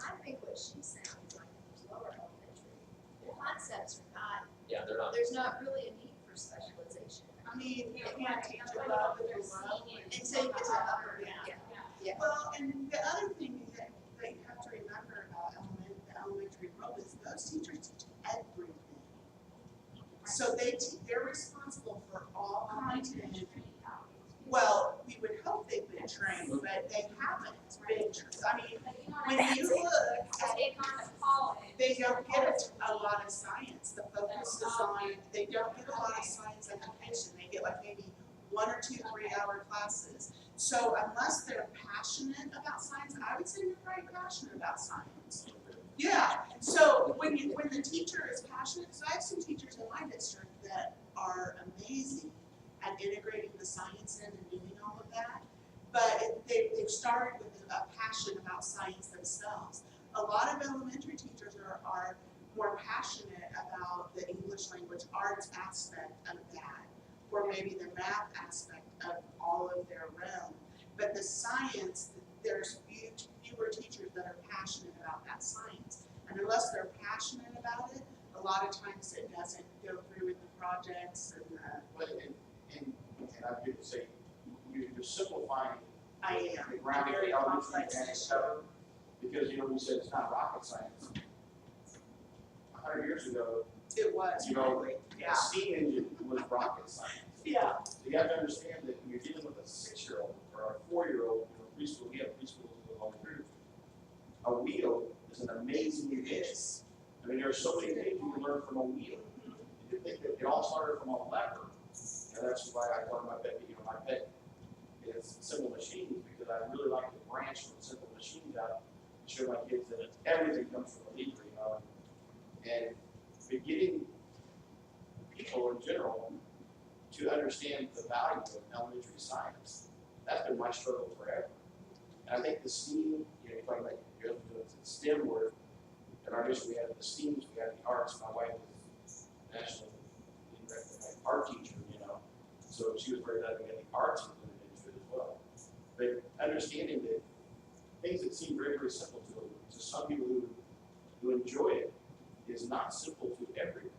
I think what she sounds like is lower elementary. The concepts are not, Yeah, they're not. there's not really a need for specialization. I mean, you can't teach above and below. Until you get to the upper, Yeah. yeah. Well, and the other thing that you have to remember about the elementary world is those teachers teach everything. So they're responsible for all content. Well, we would hope they've been trained, but they haven't been trained. I mean, when you look at, They've gone to college. they don't get a lot of science. The focus is on, they don't get a lot of science education. They get like maybe 1 or 2 3-hour classes. So unless they're passionate about science, I would say they're very passionate about science. Yeah, so when the teacher is passionate, so I have some teachers in my district that are amazing at integrating the science in and doing all of that. But they've started with a passion about science themselves. A lot of elementary teachers are more passionate about the English language arts aspect of that, or maybe the math aspect of all of their realm. But the science, there's fewer teachers that are passionate about that science. And unless they're passionate about it, a lot of times it doesn't go through with the projects and And I'm going to say, you're simplifying I am the ground very elementary complex and issue. cover, because, you know, we said it's not rocket science. 100 years ago, It was, you know, really, the yeah. steam engine was rocket science. Yeah. So you have to understand that when you're dealing with a 6-year-old or a 4-year-old, you know, preschool, we have preschools that go all through. A wheel is an amazing invention. I mean, there are so many things you can learn from a wheel. You think that it all started from a lever. And that's why I tell my pet, you know, my pet is simple machines, because I really like to branch from simple machines out and show my kids that everything comes from a lever, you know. And beginning people in general to understand the value of elementary science, that's been my struggle forever. And I think the STEAM, you know, you're talking about you're doing the STEM work. In our district, we have the STEAMs, we have the arts. My wife is nationally recognized art teacher, you know, so she was very glad to get the arts included into it as well. But understanding that things that seem very, very simple to some people who enjoy it is not simple to everyone.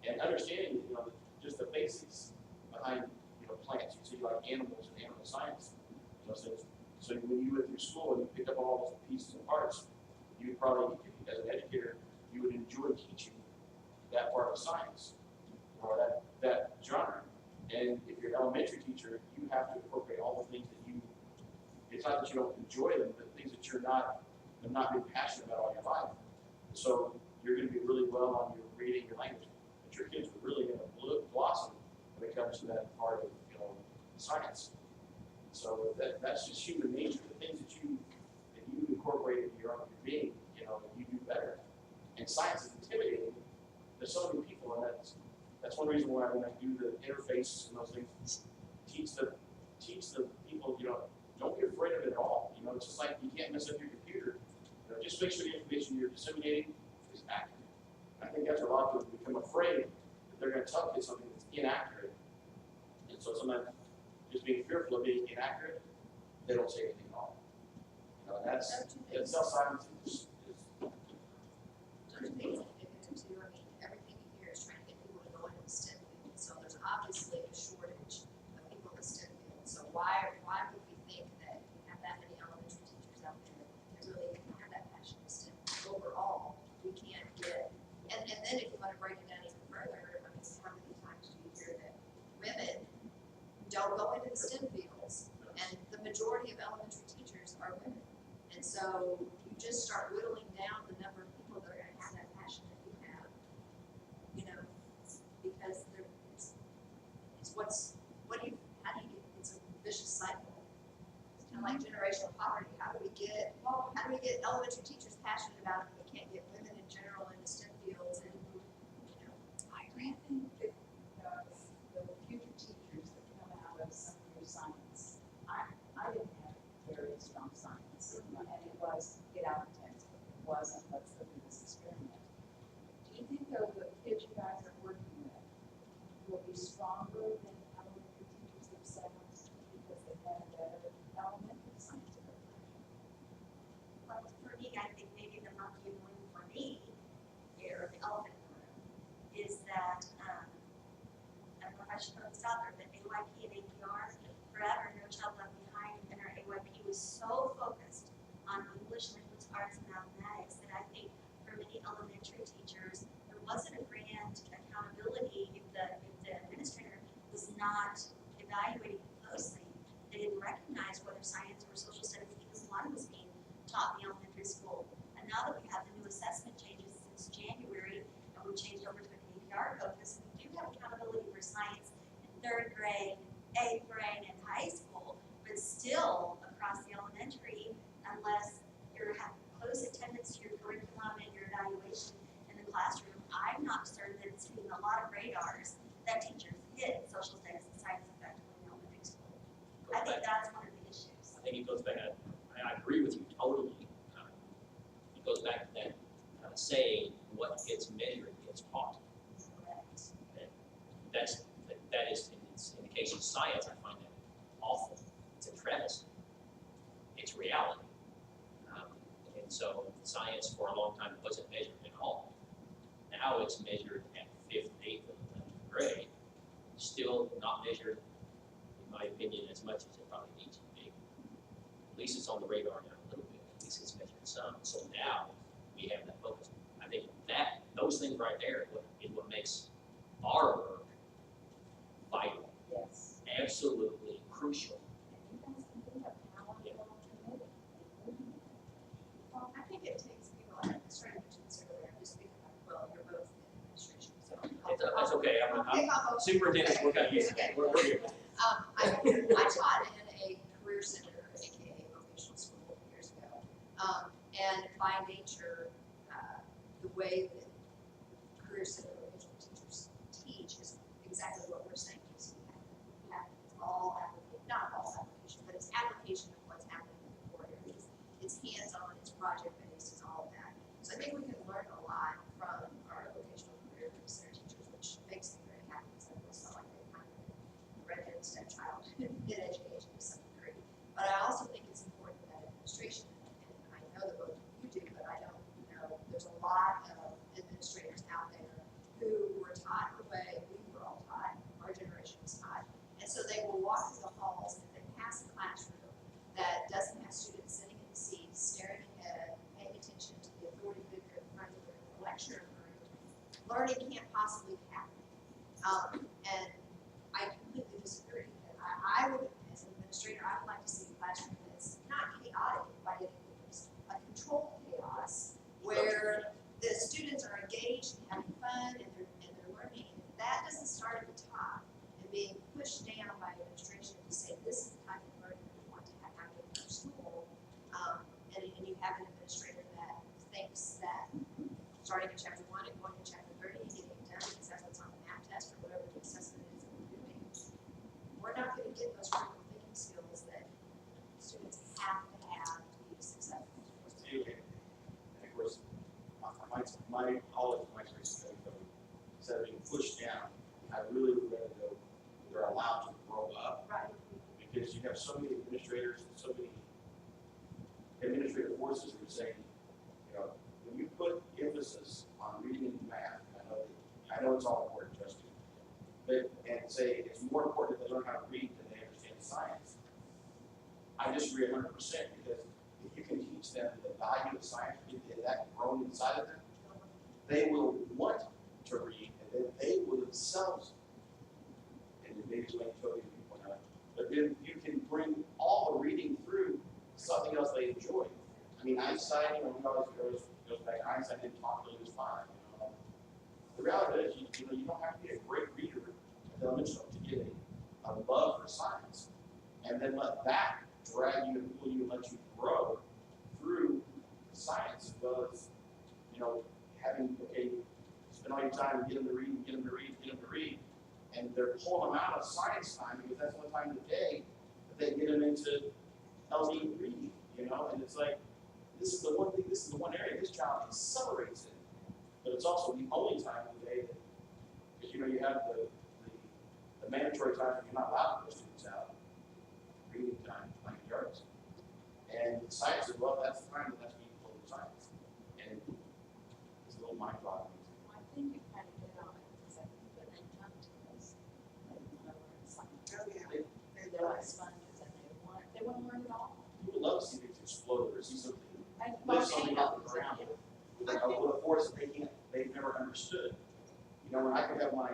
And understanding, you know, just the basics behind, you know, plants. You see like animals and animal science, you know, so when you went through school and you picked up all those pieces and parts, you would probably, as an educator, you would enjoy teaching that part of science or that genre. And if you're an elementary teacher, you have to incorporate all the things that you, it's not that you don't enjoy them, but things that you're not been passionate about all your life. So you're going to be really well on your reading your language, but your kids are really going to blossom when it comes to that part of, you know, science. So that's just human nature. The things that you incorporate into your being, you know, you do better. And science is intimidating to so many people, and that's one reason why when I do the interfaces and those things, teach the people, you know, don't be afraid of it at all. You know, it's just like you can't mess up your computer. You know, just make sure the information you're disseminating is accurate. I think that's where a lot of people become afraid that they're going to tell kids something that's inaccurate. And so sometimes just being fearful of being inaccurate, they don't say anything at all. You know, and that's self-silence is Two things that get into too, I mean, everything you hear is trying to get people to go into the STEM field, so there's obviously a shortage of people in the STEM field. So why would we think that we have that many elementary teachers out there that really have that passion for STEM? Overall, we can't get, and then if you want to break it down even further, I mean, how many times do you hear that women don't go into the STEM fields, and the majority of elementary teachers are women. And so you just start whittling down the number of people that are going to have that passion that you have, you know, because how do you get, it's a vicious cycle. It's kind of like generational poverty. How do we get elementary teachers passionate about it, but we can't get women in general into STEM fields and, you know. I think that the future teachers that come out of some of your science, I didn't have very strong science, and it was get out the textbook. It wasn't let's go through this experiment. Do you think stronger than elementary teachers themselves because they have a better elementary scientific background? Well, for me, I think maybe the monkey one for me, here, the elephant in the room, is that, I don't know if I should put this out there, but AYP and APR, forever, No Child Left Behind, and our AYP was so focused on English, language, arts, and mathematics that I think for many elementary teachers, there wasn't a grand accountability if the administrator was not evaluating closely. They didn't recognize whether science or social studies even one was being taught in the elementary school. And now that we have the new assessment changes since January, and we've changed over to an APR focus, we do have accountability for science in 3rd grade, 8th grade, and high school, but still across the elementary, unless you're having close attendance to your curriculum and your evaluation in the classroom, I'm not certain that it's hitting a lot of radars that teachers hit social studies and science effectively in elementary school. I think that's one of the issues. I think it goes back, I agree with you totally. It goes back to that saying, what gets measured gets taught. Correct. And that is, in the case of science, I find that awful. It's a travesty. It's reality. And so science for a long time wasn't measured at all. Now it's measured at 5th, 8th, and 11th grade. Still not measured, in my opinion, as much as it probably needs to be. At least it's on the radar now a little bit. At least it's measured some. So now we have that focus. I think that those things right there is what makes our work vital, Yes. absolutely crucial. And you guys can be a powerful committee. Well, I think it takes people, I was trying to mention this earlier, I'm just thinking about, well, you're both in administration, so. That's okay. I'll pick on both. Superintendents, we're kind of used to Okay. that. We're here. I taught in a career center, aka vocational school years ago. And by nature, the way that career center vocational teachers teach is exactly what we're saying. So we have all application, not all application, but it's application of what's happening in the core areas. It's hands-on, it's project-based, it's all of that. So I think we can learn a lot from our vocational career center teachers, which makes me very happy because I feel so like they kind of redhead stepchild in education to some degree. But I also think it's important that administration, and I know that both of you do, but I don't know, there's a lot of administrators out there who were taught the way we were all taught, our generation was taught. And so they will walk through the halls and if they pass a classroom that doesn't have students sitting in the seats, staring ahead, paying attention to the authority figure in front of them in the lecture room, learning can't possibly happen. And I completely disagree. I would, as an administrator, I would like to see a classroom that's not chaotic by any means, a controlled chaos where the students are engaged and having fun and they're learning. And if that doesn't start at the top and being pushed down by administration to say this is the type of learning that we want to have happen in our school, and you have an administrator that thinks that starting in chapter 1 and going to chapter 30 and getting it done because that's what's on the math test or whatever the assessment is that we're doing, we're not going to get those critical thinking skills that students have to be successful. And of course, my college, my experience instead of being pushed down, I really would rather go, they're allowed to grow up. Right. Because you have so many administrators and so many administrative forces who are saying, you know, when you put emphasis on reading and math, I know it's all important, trust me, but, and say it's more important that they learn how to read than they understand science. I disagree 100% because if you can teach them the value of science, get that grown inside of them, they will want to read and then they will themselves, and maybe it's when you told you people now, but then you can bring all the reading through something else they enjoy. I mean, Einstein, you know, we always goes back, Einstein didn't talk till he was 5. You know? The reality is, you know, you don't have to be a great reader at the elementary level to get a love for science, and then let that drag you and pull you and let you grow through science as well as, you know, having, okay, spend all your time and get them to read, get them to read, get them to read, and they're pulling them out of science time because that's one time of the day that they get them into LD reading, you know, and it's like, this is the one thing, this is the one area this child accelerates in, but it's also the only time of the day that, because you know, you have the The mandatory times you're not allowed to push students out, reading time, playing yards. And science as well, that's the time that that's being pulled in science. And it's a little mind-boggling. I think you kind of hit on it, because I think when they come to us, they want to learn science. Oh, yeah. They're like sponges and they want to learn it all. You would love to see things explode or see something And lift something off the volcanoes, ground with a force that they've never understood. You know, when I could have my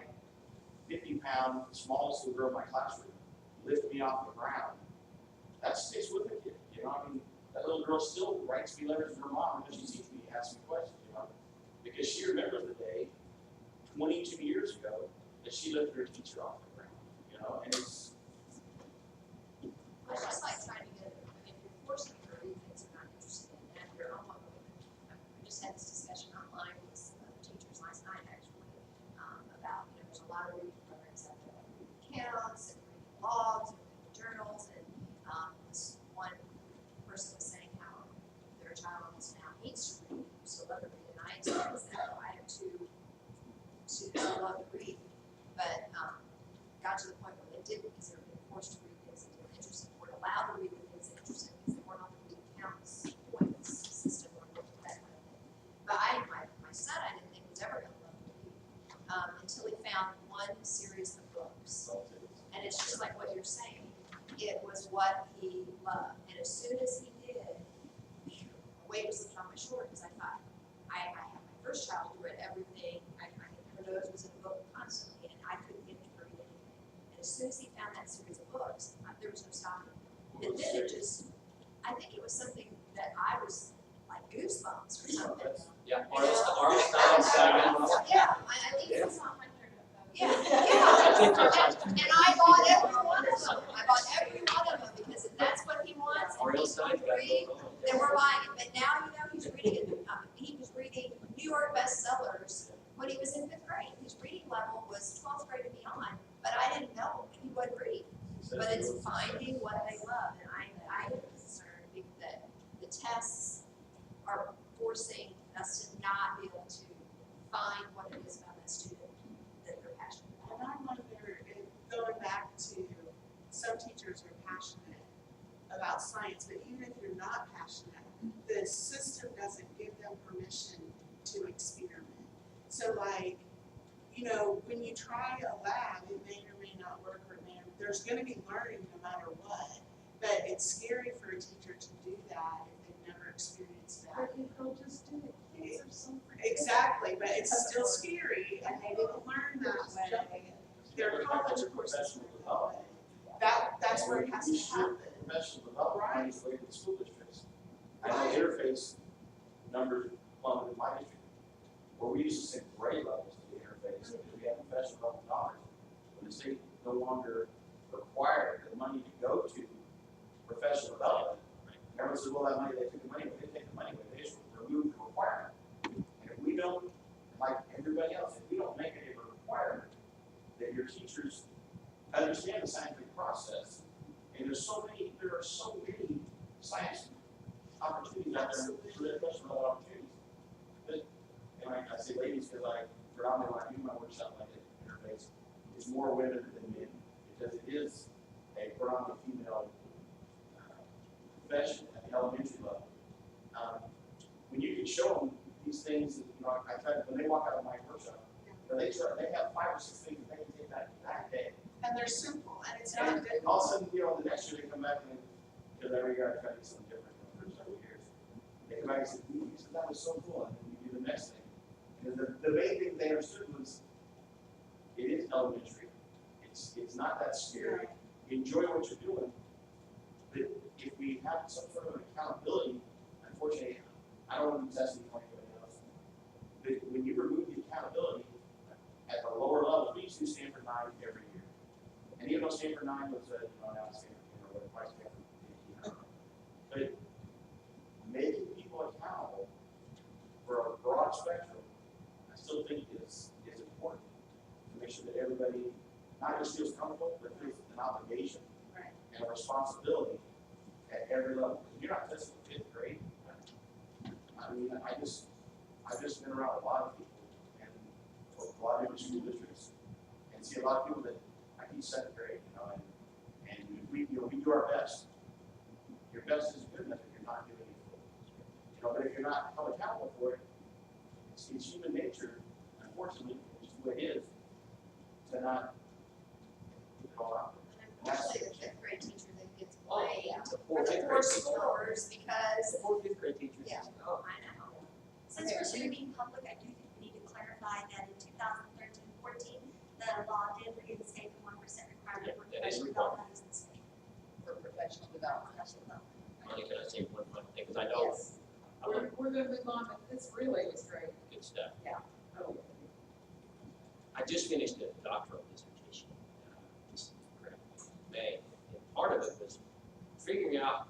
50-pound smallest little girl in my classroom lift me off the ground, that sticks with the kid. You know, I mean, that little girl still writes me letters to her mom because she sees me, asks me questions, you know, because she remembers the day 22 years ago that she lifted her teacher off the ground, you know, and it's. It's just like trying to get, I mean, if you're forcing them to read things they're not interested in, and you're almost, we just had this discussion online with some other teachers last night, actually, about, you know, there's a lot of reading programs out there, like reading accounts and reading blogs and reading journals, and this one person was saying how their child almost now needs to read, so love to read, and I experienced that. I have two students who love to read, but got to the point where they didn't because they were being forced to read things that they were interested in, weren't allowed to read the things they were interested in because they weren't on the reading counts points system or that kind of thing. But my son, I didn't think was ever going to love to read until he found one series of books. And it's just like what you're saying. It was what he loved. And as soon as he did, a weight was lifted on my shoulder because I thought, I had my first child who read everything. Her nose was in a book constantly, and I couldn't get her to read anything. And as soon as he found that series of books, there was no stopping. And then it just, I think it was something that I was like goosebumps or something. Yeah, Arlstein, Simon. Yeah, I think it was. Yeah, and I bought every one of them. I bought every one of them because if that's what he wants and he's going to read, then we're buying it. But now you know he's reading it. He was reading New York bestsellers when he was in 5th grade. His reading level was 12th grade and beyond, but I didn't know he would read. But it's finding what they love, and I am concerned that the tests are forcing us to not be able to find what it is about that student that they're passionate about. And I wonder, going back to, some teachers are passionate about science, but even if you're not passionate, the system doesn't give them permission to experiment. So like, you know, when you try a lab, it may or may not work, or there's gonna be learning no matter what, but it's scary for a teacher to do that if they've never experienced that. But they'll just do it. Kids are so freaking. Exactly, but it's still scary, and they didn't learn that way. Their college courses were that way. That's where it has to happen. Professional development finds its way to the school districts. I know interface numbers plummeted in my district, where we used to send grade levels to the interface because we had professional development dollars. When the state no longer required the money to go to professional development, everyone said, well, that money, they took the money away. They didn't take the money away, they just removed the requirement. And if we don't, like everybody else, if we don't make it a requirement that your teachers understand the scientific process, and there are so many science opportunities out there for the professional opportunities. But, and I say ladies because I predominantly when I do my workshop like at interface, it's more women than men because it is a predominantly female profession at the elementary level. When you can show them these things, that, you know, I try to, when they walk out of my workshop, you know, they have 5 or 6 things that they can take that day. And they're simple, and it's And not difficult. all of a sudden, you know, the next year they come back and, because every year I try to do something different for several years. They come back and say, you said that was so cool, and then you do the next thing. And the main thing they understood was, it is elementary. It's not that scary. Enjoy what you're doing. But if we have some sort of an accountability, unfortunately, I don't want to be testing for anybody else. But when you remove the accountability at the lower level, we used to do Stanford 9 every year. And even though Stanford 9 was a, now Stanford, what it was, Stanford 18, but making people accountable for a broad spectrum, I still think is important to make sure that everybody not just feels comfortable, but feels an obligation and a responsibility at every level. Because you're not testing 5th grade. I mean, I've just been around a lot of people and a lot of different school districts and see a lot of people that I keep be second grade, and we do our best. Your best is good enough if you're not giving it full. But if you're not held accountable for it, it's human nature, unfortunately, it's just the way it is, to not put it all out there. And unfortunately, the fifth grade teacher that gets Oh, blamed the for poor the fifth poor grade teacher. scores because, The poor fifth grade teachers. yeah, Oh, I know. Since we're sort of being public, I do think we need to clarify that in 2013-14, the law did reinstate the 1% requirement for Yeah, that is professional required. development in the state. For professional development. Professional development. Monica, can I say one final thing, because I know Yes, I'm a we're gonna move on, but this really was great. good stuff. Oh, I just finished a doctoral dissertation, this is correct, in May, and part of it was figuring out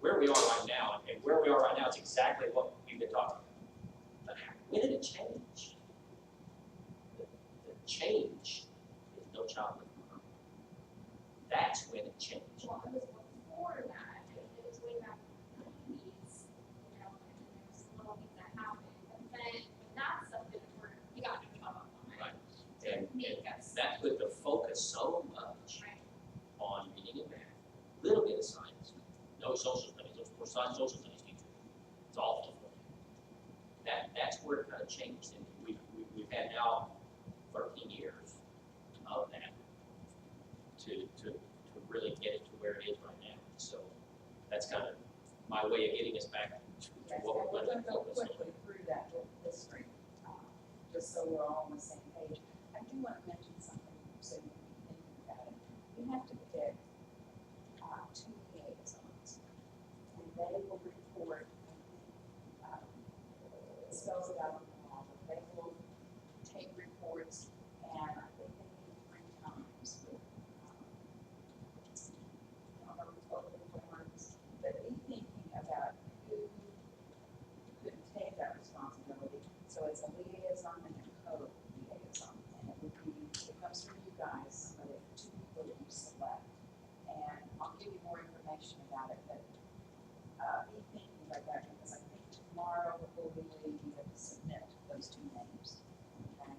where we are right now, and where we are right now is exactly what we've been talking about. But when did it change? The change is No Child Left Behind. That's when it changed. Well, it was before that, it was way back in the 90s, and there was little things that happened. But then when that stuff didn't work, we got in trouble on it. Right. And Make us. that put the focus so much Right. on reading and math, little bit of science, no social studies, of course, not social studies teachers. It's awful for them. That's where it kind of changed, and we've had now 13 years of that to really get it to where it is right now. So that's kind of my way of getting us back to yes, what and we're we're going gonna to go focus on. quickly through that with history, just so we're all on the same page. I do want to mention something, so you can be thinking about it. You have to pick, 2 liaisons, and they will report, it spells it out on the law, but they will take reports, and I think they meet 3 times. I don't know what the forms, but be thinking about who could take that responsibility. So it's a liaison and a co-liaison, and it would be, it comes from you guys, somebody, 2 people that you select. And I'll give you more information about it, but, be thinking about that, because I think tomorrow we'll be able to submit those 2 names, okay?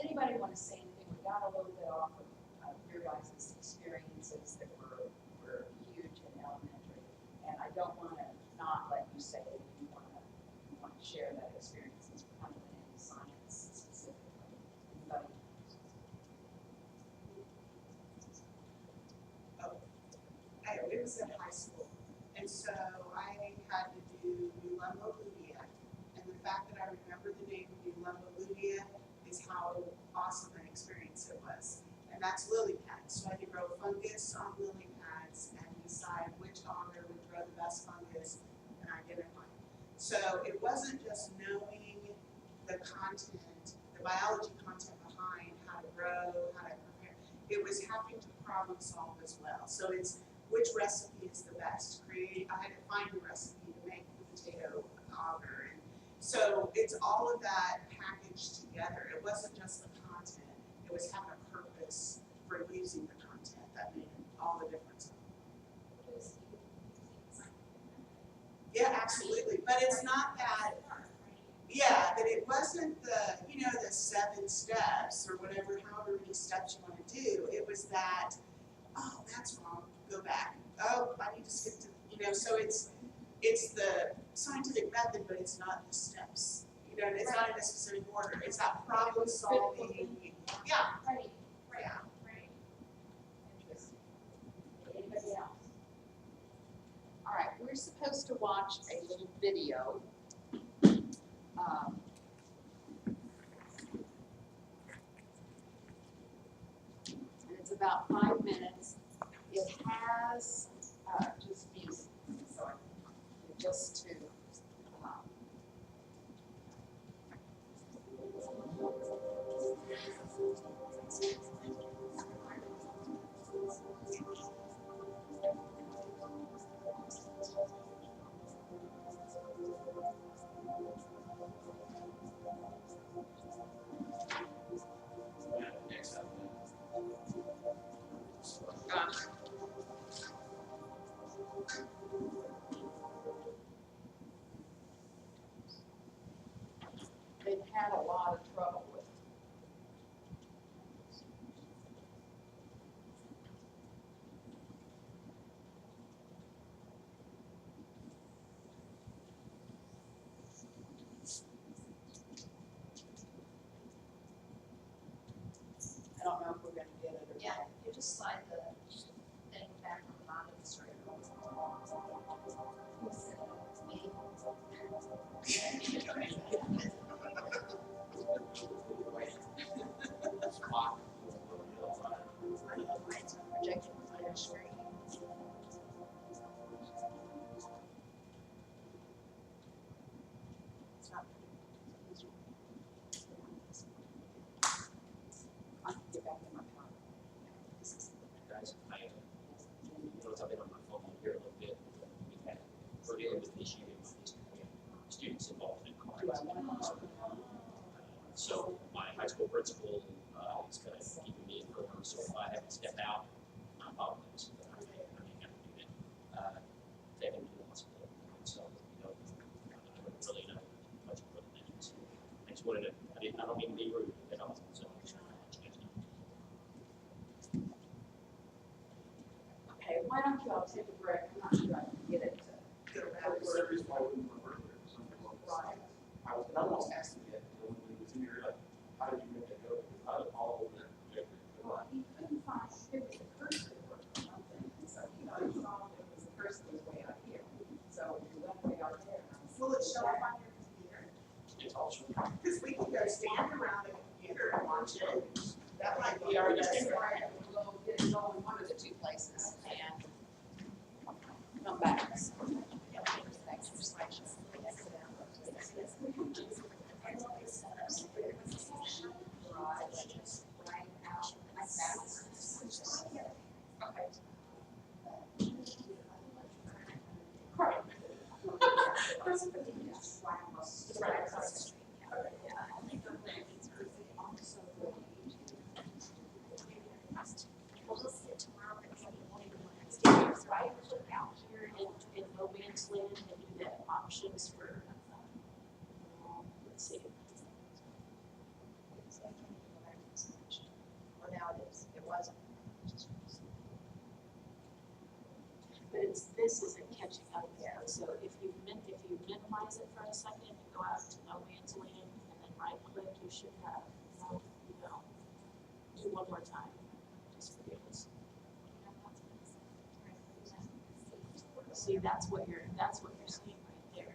Anybody want to say anything? We got a little bit off of your guys' experiences that were huge in elementary, and I don't want to not let you say it if you want to share that experience since we're kind of in science specifically. Anybody? It was in high school, and so I had to do New Ludia, and the fact that I remember the name New Ludia is how awesome an experience it was. And that's lily pads, so I had to grow fungus on lily pads and decide which auger would grow the best fungus and identify. So it wasn't just knowing the content, the biology content behind how to grow, how to prepare. It was having to problem solve as well. So it's which recipe is the best. I had to find a recipe to make the potato auger. And so it's all of that packaged together. It wasn't just the content. It was having a purpose for using the content that made all the difference. Yeah, absolutely. But it's not that, yeah, that it wasn't the, the 7 steps or whatever, however many steps you want to do. It was that, oh, that's wrong, go back. Oh, I need to skip to, so it's the scientific method, but it's not the steps. It's not in a specific order. It's that problem solving. Yeah. Right, Yeah. right. Interesting. Anybody else? All right, we're supposed to watch a little video. And it's about 5 minutes. It has just music, so just to Next up, they've had a lot of trouble with I can get back in my car. Guys, notice I've been on my phone here a little bit. We're dealing with an issue in my district. We have students involved in car accidents. So my high school principal is kind of keeping me informed. So if I have to step out, I apologize. But I may have to do that. Take him to the hospital. So I don't really know much more than that. So I just wanted to. I don't mean to be rude at all. So I just wanted to let you guys know. Okay, why don't you all take a break? I'm not sure I can get it to go back. That's the reason why we wouldn't work earlier, some people. Right. I was, and I almost asked him yet, when we was in here, like, how did you make that go? Because I was all over that projector. Well, he couldn't find, there was a cursor or something, and so he saw there was a cursor was way out here. So we went way out there. And I was, Will it show up on your computer? It's also. Because we can go stand around the computer and watch it. That might be we our are just best. trying to go get it going one of the two places and come back. We'll just get tomorrow, but maybe Right out here in no man's land and do the options for, let's see. Well, now it is, it wasn't. But this isn't catching up yet. So if you minimize it for a second and go out to no man's land and then right click, you should have, do one more time. Just forgive us. See, that's what you're seeing right there.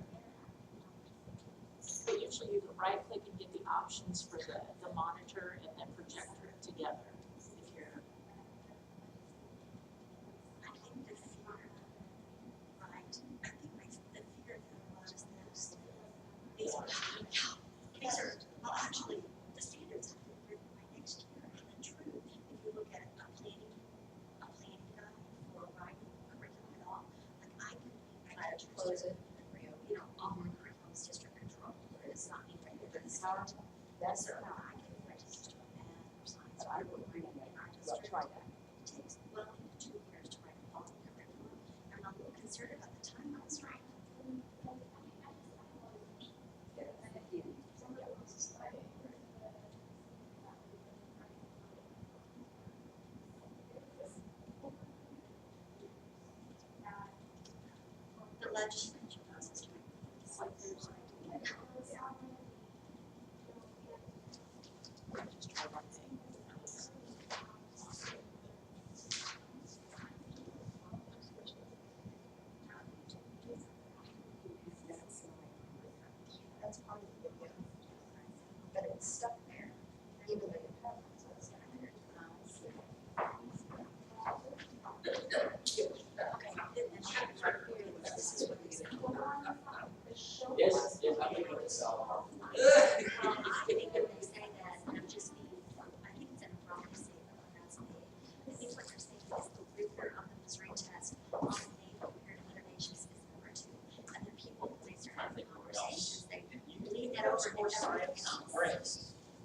But usually you can right click and get the options for the monitor and then projector together. If you're I think the fear, right, I think the fear that was just this, these are, well, actually, the standards have been written by next year, and then true, if you look at a planning guide for writing curriculum at all, like I could, I had to close it. all my curriculum is district control, but it's not me right here, but it's How, that's so it. I can register math or science. I would agree with that. In our Let's district. try that. It takes well into 2 years to write all the curriculum, and I'm a little concerned about the time constraint. The legislature knows it's right. It's like there's. just try one thing. That's part of the video. But it's stuck there, even though you have it. So it's not there. This is what these are. Yes, I think it's, I think that they say that, and I'm just being, I think it's wrong to say that, that's me. I think what you're saying is the rigor of the Missouri test on the naval compared to other nations is number 2. And then people, when they start having conversations, they lead that over to everything else. right.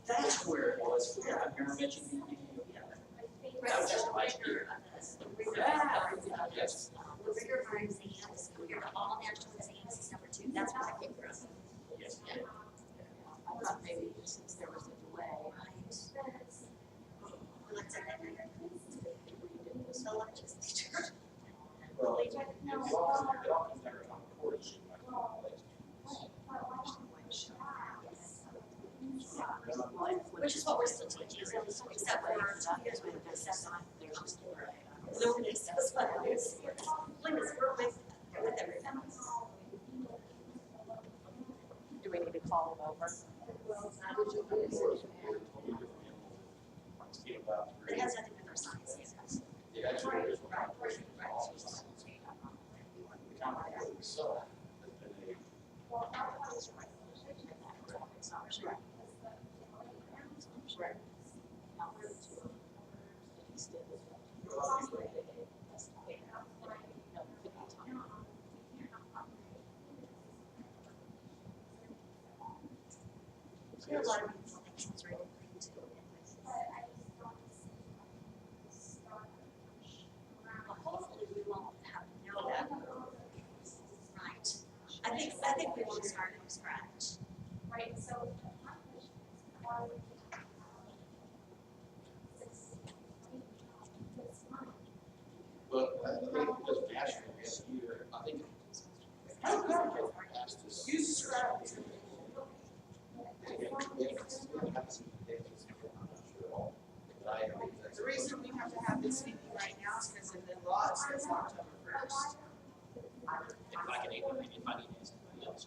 That's where it was. I've never mentioned the Right, so the rigor of the rigor of our exams, Yes. the rigor of our exams, compared to all national exams is number 2. That's where I came from. Yes. I thought maybe since there was a delay, Let's say that. we did this. The legislature. Well, it all comes down to court issue. Which is what we're still teaching, so except for 2 years with the assessment, there's just nobody says what it is. Like this, we're with everything. Do we need to call them over? It has nothing with our science. Yeah, actually, there's one. Right. So, there's been a There are a lot of people that can read it too. But I just don't see start Well, hopefully we won't have to know that. Right. I think we will start from scratch. right, so my question is, why would you have 6 months? Well, I think it doesn't matter, yes, either, I think. Past this. Use Scrabble. The reason we have to have this meeting right now is because in the law it says October first. If I can, if I need to ask somebody else.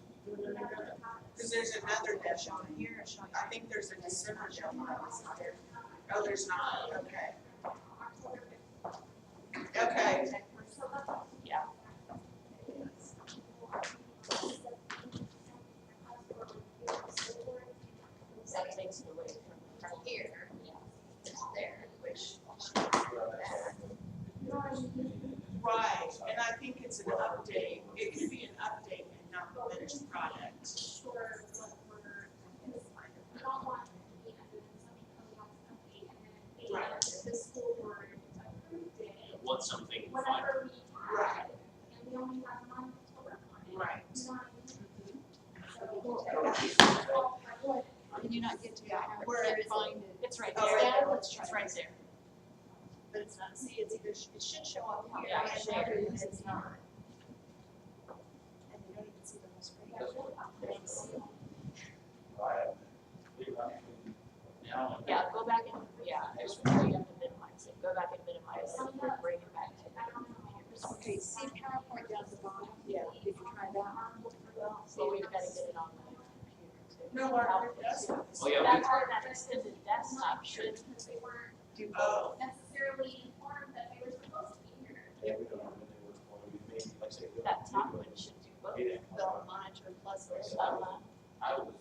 Because there's another deadline here, I think there's a December deadline. Oh, there's not, okay. Okay. Yeah. That takes it away from here to there, which. Right, and I think it's an update, it could be an update and not the finished product. Sure, what we're, we don't want to be under something else update and then, Right. hey, the school board approved it. Want something final. Whatever we Right. had, and we only have a month to work on it. Right. You know what I mean? So, Can you not get to it? Where Can't is it? find it. It's right Oh, there. right there. It's right there. But it's not, see, it's either, it should show up here, Yeah, and share. there it's not. And you don't even see the whole screen. Now. Yeah, go back and, yeah, you have to minimize it. Go back and minimize it, and bring it back to. Okay, see PowerPoint down at the bottom? Yeah, did you try that? So we've got to get it on the computer too. No, our desktop. Oh, yeah, That's why that extended desktop should because they weren't do both. necessarily informed that they were supposed to be here. Yeah, we don't know when they were, when we made, like I say. that top one should do both. The monitor plus the. I was,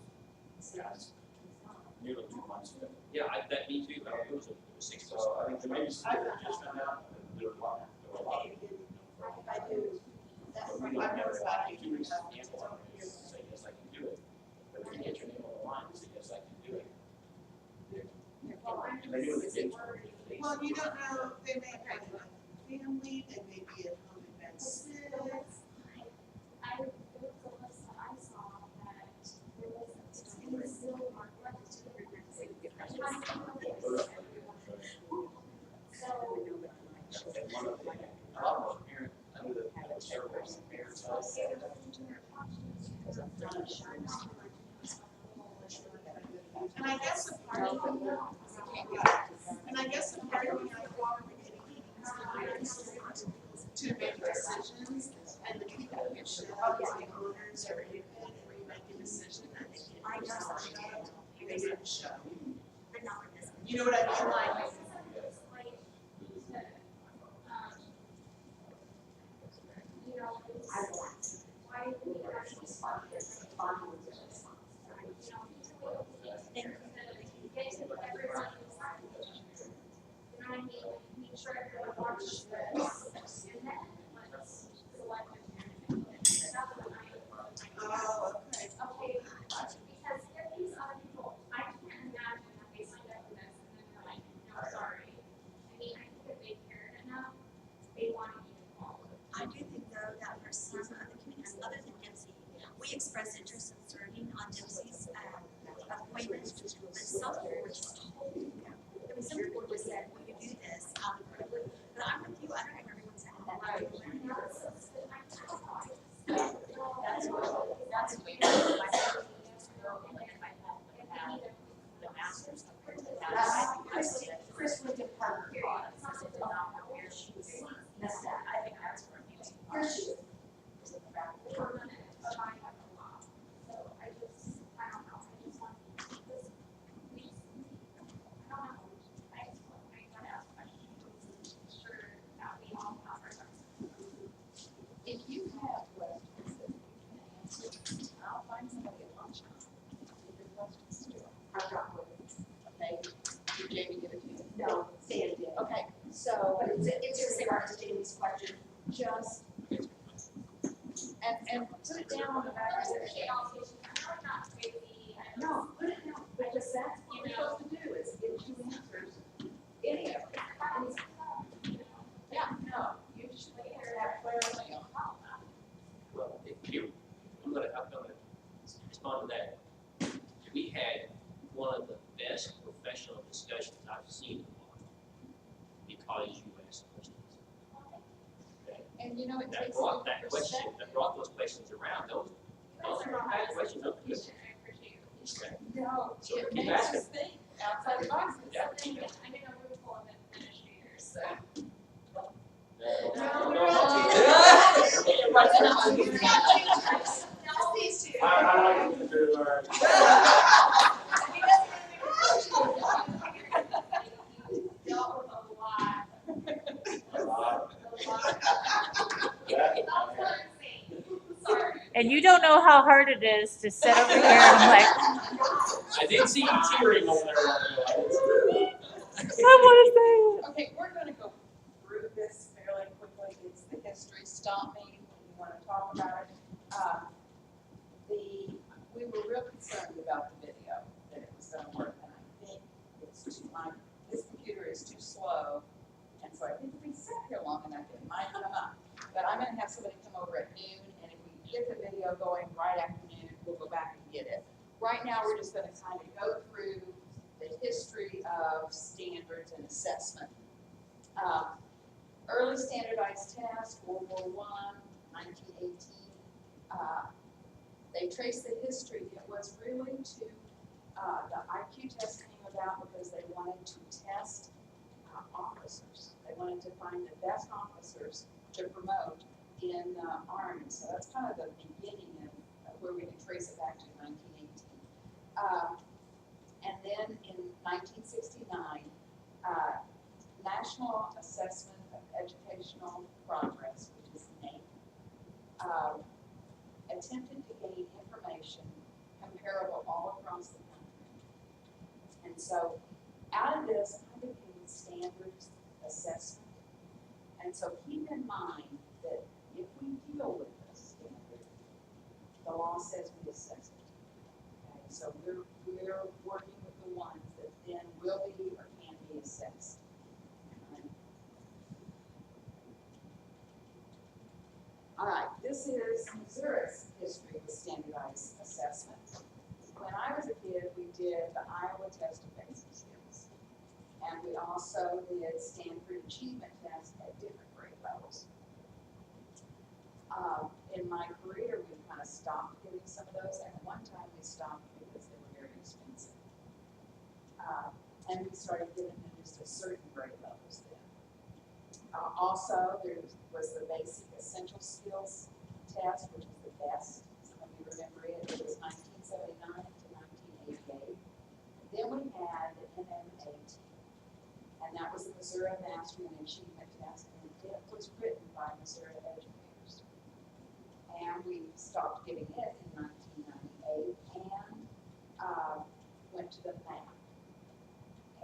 guys, nearly 2 months ago. Yeah, that me too, it was 6 months. So I think there may be some people that just found out, and there were a lot, I do. But we don't have about 2 weeks to cancel on it, to say, yes, I can do it. But if you get your name on the line, say, yes, I can do it. And they do it again. Well, you don't know, they may have a family, they may be at home and been sick. There was a list that I saw that there was a still marked registered. And one of the, a lot of those parents, under the service, parents, And I guess a part of it, and I guess a part of it, I to make decisions, and the people who show up as the owners or independent, where you make a decision, I know, they didn't show. You know what I mean, like, You know, why do we actually start this? Get to everyone. You know what I mean? Make sure everyone watches this, and then let's select a candidate. That's what oh, okay. okay, because if these other people, I can't imagine that they signed up for this and then they're like, no, sorry. I mean, I think if they cared enough, they want to be involved. I do think though that for some other communities, other than Dempsey, we express interest in serving on Dempsey's appointment, but some boards just hold. I mean, some people just said, will you do this? But I'm with you, I don't think everyone's had that. That's weird. My son used to go and if I had the masters. Chris went to Parker. Where she was. I think that's where he was. Here she is. If you have questions that you can answer, I'll find somebody at lunchtime. If your questions too. I've got one. Okay, did Jamie give it to you? No, Sandy did. Okay, So, but it's just in regards to Jamie's question. just. And put it down on the back of the sheet. I'm really not crazy. No, put it down. we're supposed to do is give you answers, any of it. Yeah, no, you should have clarity on how. Well, I'm gonna respond to that. We had one of the best professional discussions I've seen in a while, because you asked questions. Okay? And you know, it That takes. brought that question, that brought those questions around, those are not bad questions, those are good. I appreciate your Okay. No, So it keep makes asking. us think outside the box. Yeah. I'm in a room full of administrators, so. Just these two. I like to do, Dealt with a lot. that, That's what I'm saying. Sorry. And you don't know how hard it is to sit over here and like, I did see you cheering over there. I did see I want to say it. Okay, we're gonna go through this fairly quickly. It's the history stomp meeting, when you wanna talk about it. We were real concerned about the video, that it was gonna work, and I think this computer is too slow. And so I think if we sit here long enough, it might come up. But I'm gonna have somebody come over at noon, and if we get the video going right after noon, we'll go back and get it. Right now, we're just gonna kind of go through the history of standards and assessment. Early standardized tests, World War I, 1918. They trace the history. It was really to, the IQ test came about because they wanted to test officers. They wanted to find the best officers to promote in the Army. So that's kind of the beginning of where we can trace it back to 1918. And then in 1969, National Assessment of Educational Progress, which is NAEP, attempted to gain information comparable all across the country. And so out of this, I became standards assessment. And so keep in mind that if we deal with this standard, the law says we assess it. Okay, so we're working with the ones that then will be or can be assessed. All right, this is Missouri's history with standardized assessment. When I was a kid, we did the Iowa test of basic skills. And we also did Stanford achievement tests at different grade levels. In my career, we kind of stopped giving some of those, and at one time we stopped because they were very expensive. And we started giving them just at certain grade levels then. Also, there was the basic essential skills test, which was the best. Some of you remember it. It was 1979 to 1988. Then we had the MMAT, and that was the Missouri Mastery and Achievement Test, and it was written by Missouri educators. And we stopped giving it in 1998 and went to the MAP.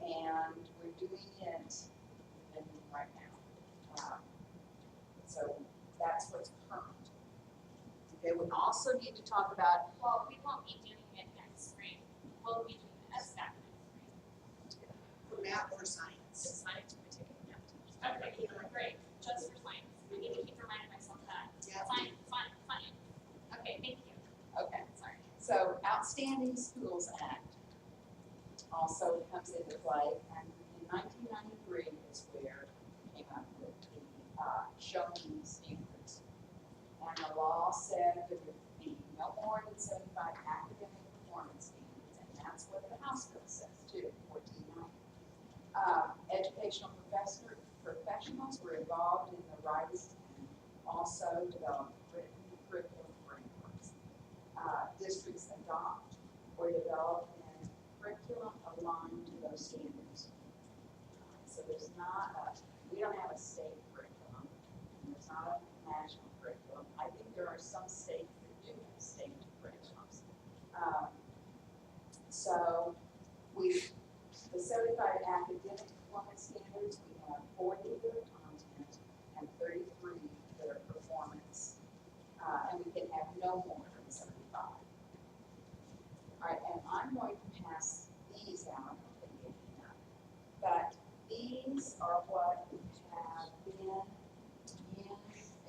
And we're doing it right now. So that's what's current. Okay, we also need to talk about. Well, we won't be doing it next spring. We'll be doing it as that next spring. For math or science. It's science, we're taking a math test. Okay, great, just for science. I need to keep reminding myself that. Yeah. Science. Okay, thank you. Okay, Sorry. so Outstanding Schools Act also comes into play, and in 1993 is where we came up with the showing standards. And the law said there would be no more than 75 academic performance standards, and that's what the House bill says too, 1490. Educational professionals were involved in the writing and also developed written curriculum frameworks. Districts adopt or develop in curriculum aligned to those standards. So there's not we don't have a state curriculum, and there's not a national curriculum. I think there are some states that do have state curriculums. So the 75 academic performance standards, we have 40 that are content and 33 that are performance, and we can have no more than 75. All right, and I'm going to pass these out are what have been in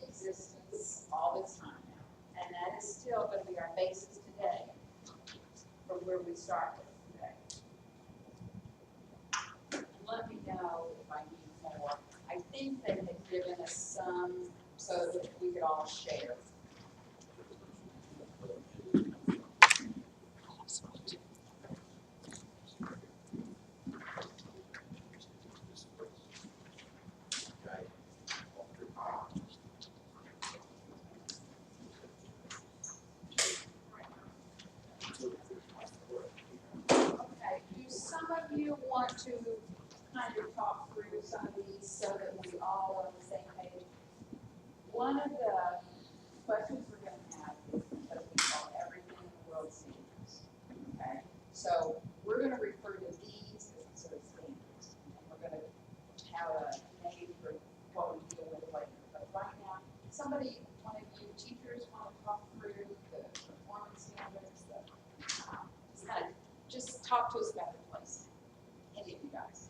existence all this time now. And that is still going to be our basis today from where we started today. Let me know if I need more. I think they had given us some so that we could all share. Okay, do some of you want to kind of talk through some of these so that we all are on the same page? One of the questions we're gonna have is because we call everything in the world standards, okay? So we're gonna refer to these as sort of standards, and we're gonna have a name for what we deal with later. But right now, somebody, one of you teachers wanna talk through the performance standards, just talk to us about the place. Any of you guys.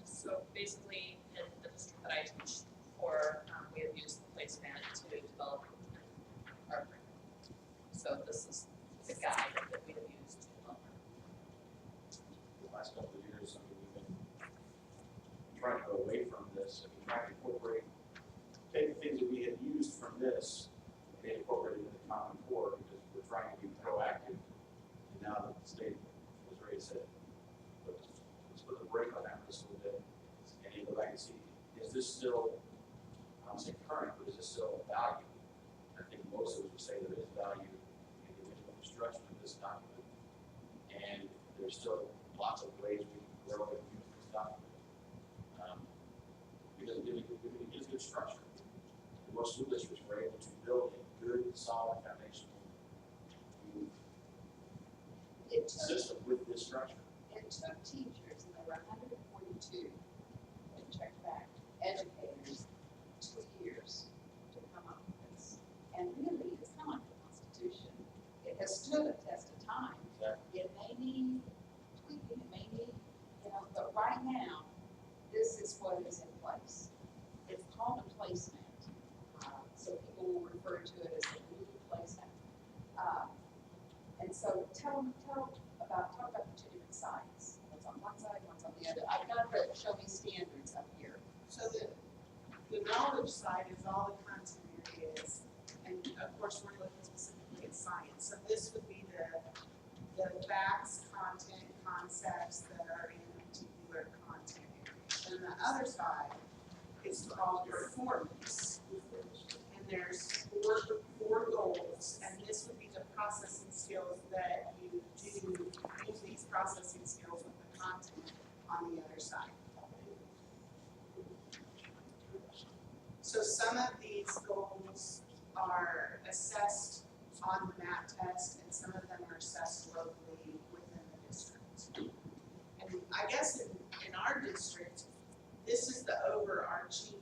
So basically, in the district that I teach for, we have used the placement to develop our curriculum. So this is the guide that we have used to develop. The last couple of years, I mean, we've been trying to go away from this and trying to incorporate, take the things that we had used from this and incorporate it into the Common Core because we're trying to be proactive. And now that the state was ready to say, let's put the brake on that just a little bit and you go back and see, is this still, I don't say current, but is this still a value? I think most of us would say there is value in the original construction of this document. And there's still lots of ways we can grow and use this document. Because it gives good structure. And most school districts were able to build a good, solid foundational system with this structure. It took teachers, and there were 142, and check back, educators, 2 years to come up with this. And really, it's not like the Constitution. It has stood a test of time. Exactly. It may need tweaking, it may need, but right now, this is what is in place. It's called a placement. So people will refer to it as a blue placement. And so talk about the two different sides. What's on one side, what's on the other. I've got the show me standards up here. So the knowledge side is all the content areas, and of course, we're looking specifically at science. So this would be the facts, content, concepts that are in a particular content area. And the other side is called performance. And there's four goals, and this would be the processing skills that you do, use these processing skills with the content on the other side. So some of these goals are assessed on the MAP test, and some of them are assessed locally within the district. And I guess in our district, this is the overarching,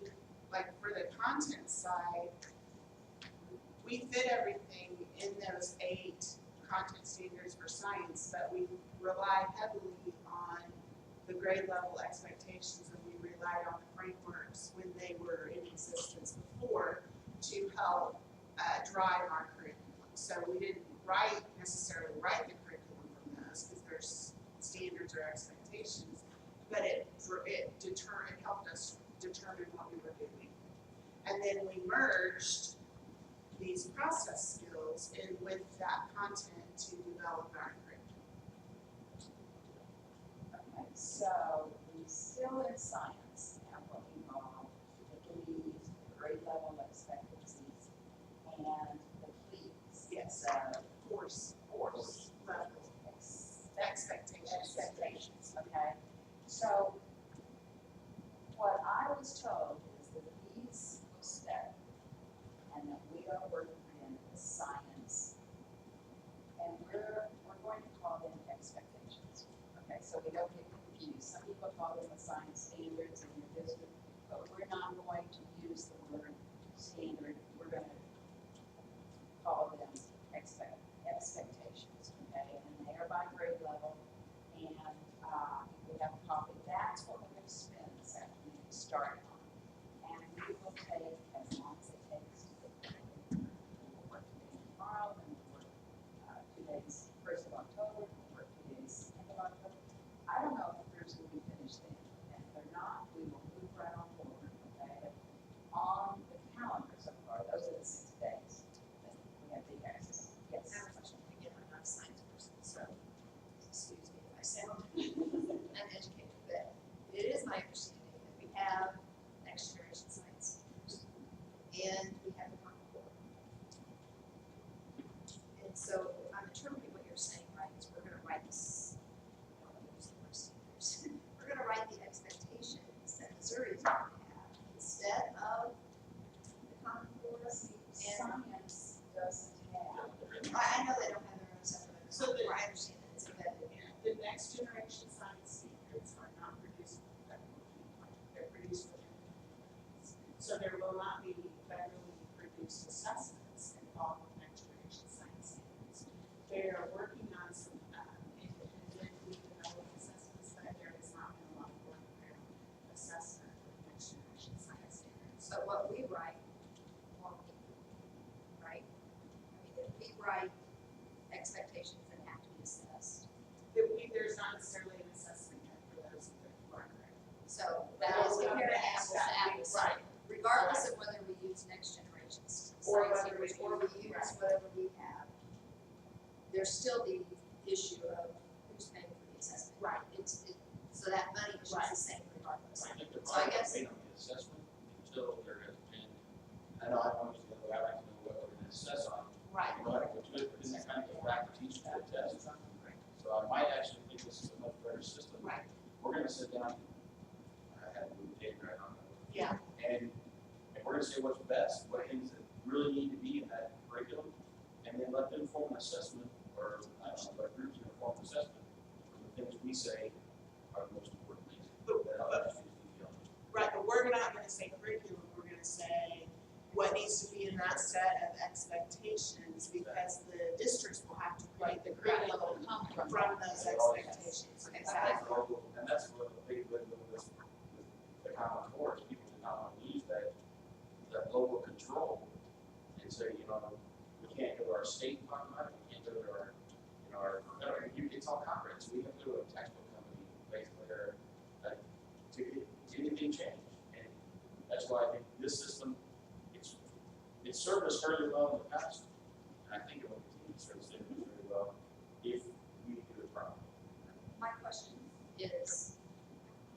like for the content side, we fit everything in those 8 content standards for science, but we rely heavily on the grade level expectations, and we relied on the frameworks when they were in existence before to help drive our curriculum. So we didn't necessarily write the curriculum from those because there's standards or expectations, but it helped us determine what we were doing. And then we merged these process skills in with that content to develop our curriculum. Okay, so we still in science have what we call the GLEs, the grade level expectancies, and the PLEs. Yes. Course level expectations. Okay, so what I was told is that these will stay, and that we are working in the science, and we're going to call them expectations. Okay, so we don't get confused. Some people call them the science standards in your district, but we're not going to use the word standard. We're going to call them expectations. Okay, and they are by grade level, and we have a copy of that started on. And we will take as long as it takes to get the we'll work today and tomorrow, then we'll work 2 days, 1st of October, we'll work 2 days, end of October. I don't know if the groups will be finished then, and if they're not, we will move right on forward, okay? On the calendar so far, those are the 6 days that we have the access. Yes. I have a question. Again, I'm not a science person, so excuse me if I sound uneducated, but it is my understanding that we have next generation science teachers and we have the Common Core. And so if I'm interpreting what you're saying, right, is we're gonna write this, I don't want to use the word standards. We're gonna write the expectations that Missouri is going to have instead of the Common Core. Science doesn't have. I know they don't have their own separate, So so the- I understand that it's embedded in there. The next generation science standards are not produced federally, they're produced within communities. So there will not be federally produced assessments involved with next generation science standards. They're working on some independently developed assessments, but there has not been a lot of work around assessment with next generation science standards. So what we write won't be, right? I mean, if we write expectations that have to be assessed, There's not necessarily an assessment yet for those who are correct. so But that is also comparing the apples to apples. So right. regardless of whether we use next generations Or science whether we theories, or we use- use right. whatever we have, there's still the issue of who's paying for the assessment. Right. So that money is just Right. the same regardless. I think they're So I probably guess- waiting on the assessment until there has been, I know I want to the other way, I like to know what we're gonna assess on. Right. You know, I go to it, but then that kind of goes back to teaching to the test. So I might actually think this is a much better system. Right. We're gonna sit down, I had to move the tape right on that. Yeah. And we're gonna say what's best, what things that really need to be in that curriculum, and then let them form an assessment, or I don't know, let groups form an assessment for the things we say are the most important things. That I'll just use detail. Right, but we're not gonna say curriculum, we're gonna say what needs to be in that set of expectations, because the districts will have to create the curriculum from those expectations. Exactly. And that's what the big win with this, with the Common Core, is people do not want to lose that local control and say, you know, we can't go to our state and talk about it, we can't go to our, you know, it's all conference, we have to go to a textbook company, basically, or, to get anything changed. And that's why I think this system, it's served us fairly well in the past, and I think it will continue to serve us very well if we do it properly. My question is,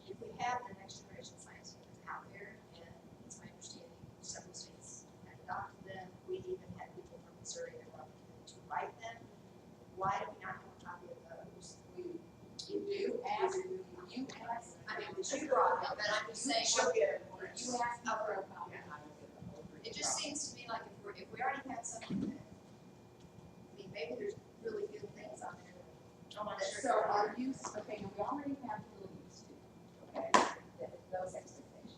if we have the next generation science standards out there, and it's my understanding several states have adopted them, we even had people from Missouri that were to write them, why do we not have a copy of those? You do ask, you ask. I mean, that you brought them, but I'm just saying, She'll get it. You ask for a copy. it just seems to me like if we already had something that, I mean, maybe there's really good things on there. So our use, okay, we already have dual use too, okay, those expectations.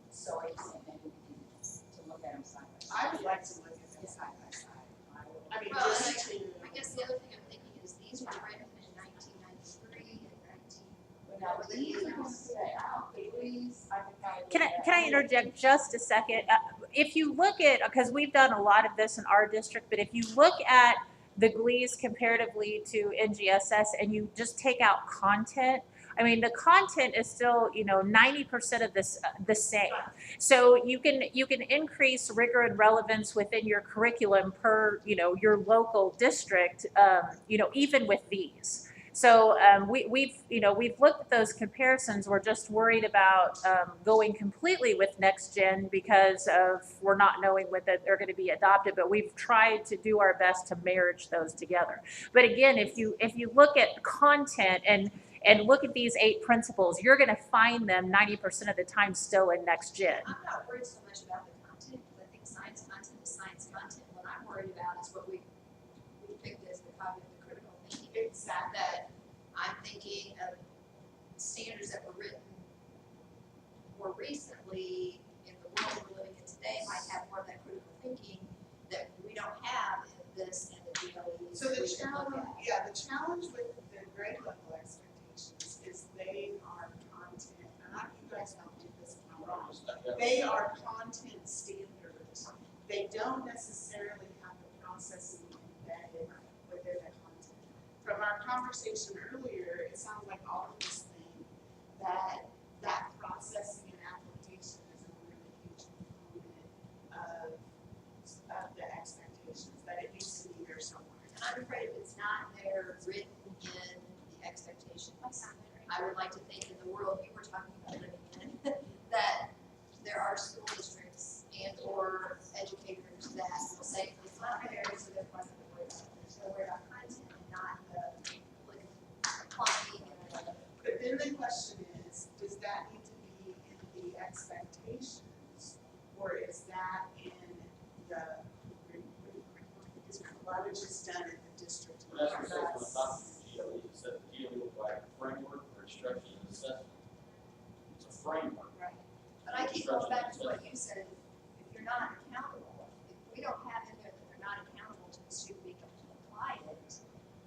So I just maybe we need to look at them side by side. I would like to look at them side by side. I mean, Well, just to. I guess the other thing I'm thinking is these were written in 1993 and 19. But now, these are going to stay out, please, I can kind of. Can I interject just a second? If you look at, because we've done a lot of this in our district, but if you look at the GLEs comparatively to NGSS and you just take out content, I mean, the content is still, 90% of this the same. So you can increase rigor and relevance within your curriculum per, your local district, even with these. So we've looked at those comparisons. We're just worried about going completely with next gen because of we're not knowing whether they're going to be adopted. But we've tried to do our best to marriage those together. But again, if you look at content and look at these 8 principles, you're going to find them 90% of the time still in next gen. I'm not worried so much about the content, because I think science content is science content. What I'm worried about is what we picked as the cognitive critical thinking. Exactly. That I'm thinking of standards that were written more recently in the world we're living in today might have more of that critical thinking that we don't have in this and the DLE. So the challenge with the grade level expectations is they are content, and you guys don't do this they are content standards. They don't necessarily have the processing embedded within the content. From our conversation earlier, it sounds like all of us think that that processing and application is a really huge component of the expectations, that it needs to be there somewhere. And I'm afraid if it's not there written in the expectations, I would like to think in the world you were talking about living in, that there are school districts and or educators that will say, it's not there, so therefore I'm going to worry about it. They're going to worry about content and not the applying and the. But then the question is, does that need to be in the expectations, or is that in the, why would just done at the district? That's what it says on the top of the GLE, it says GLE will provide a framework for instruction and assessment. It's a framework. Right. But I keep going back to what you said, if you're not accountable, if we don't have in there that they're not accountable to the student being able to apply it,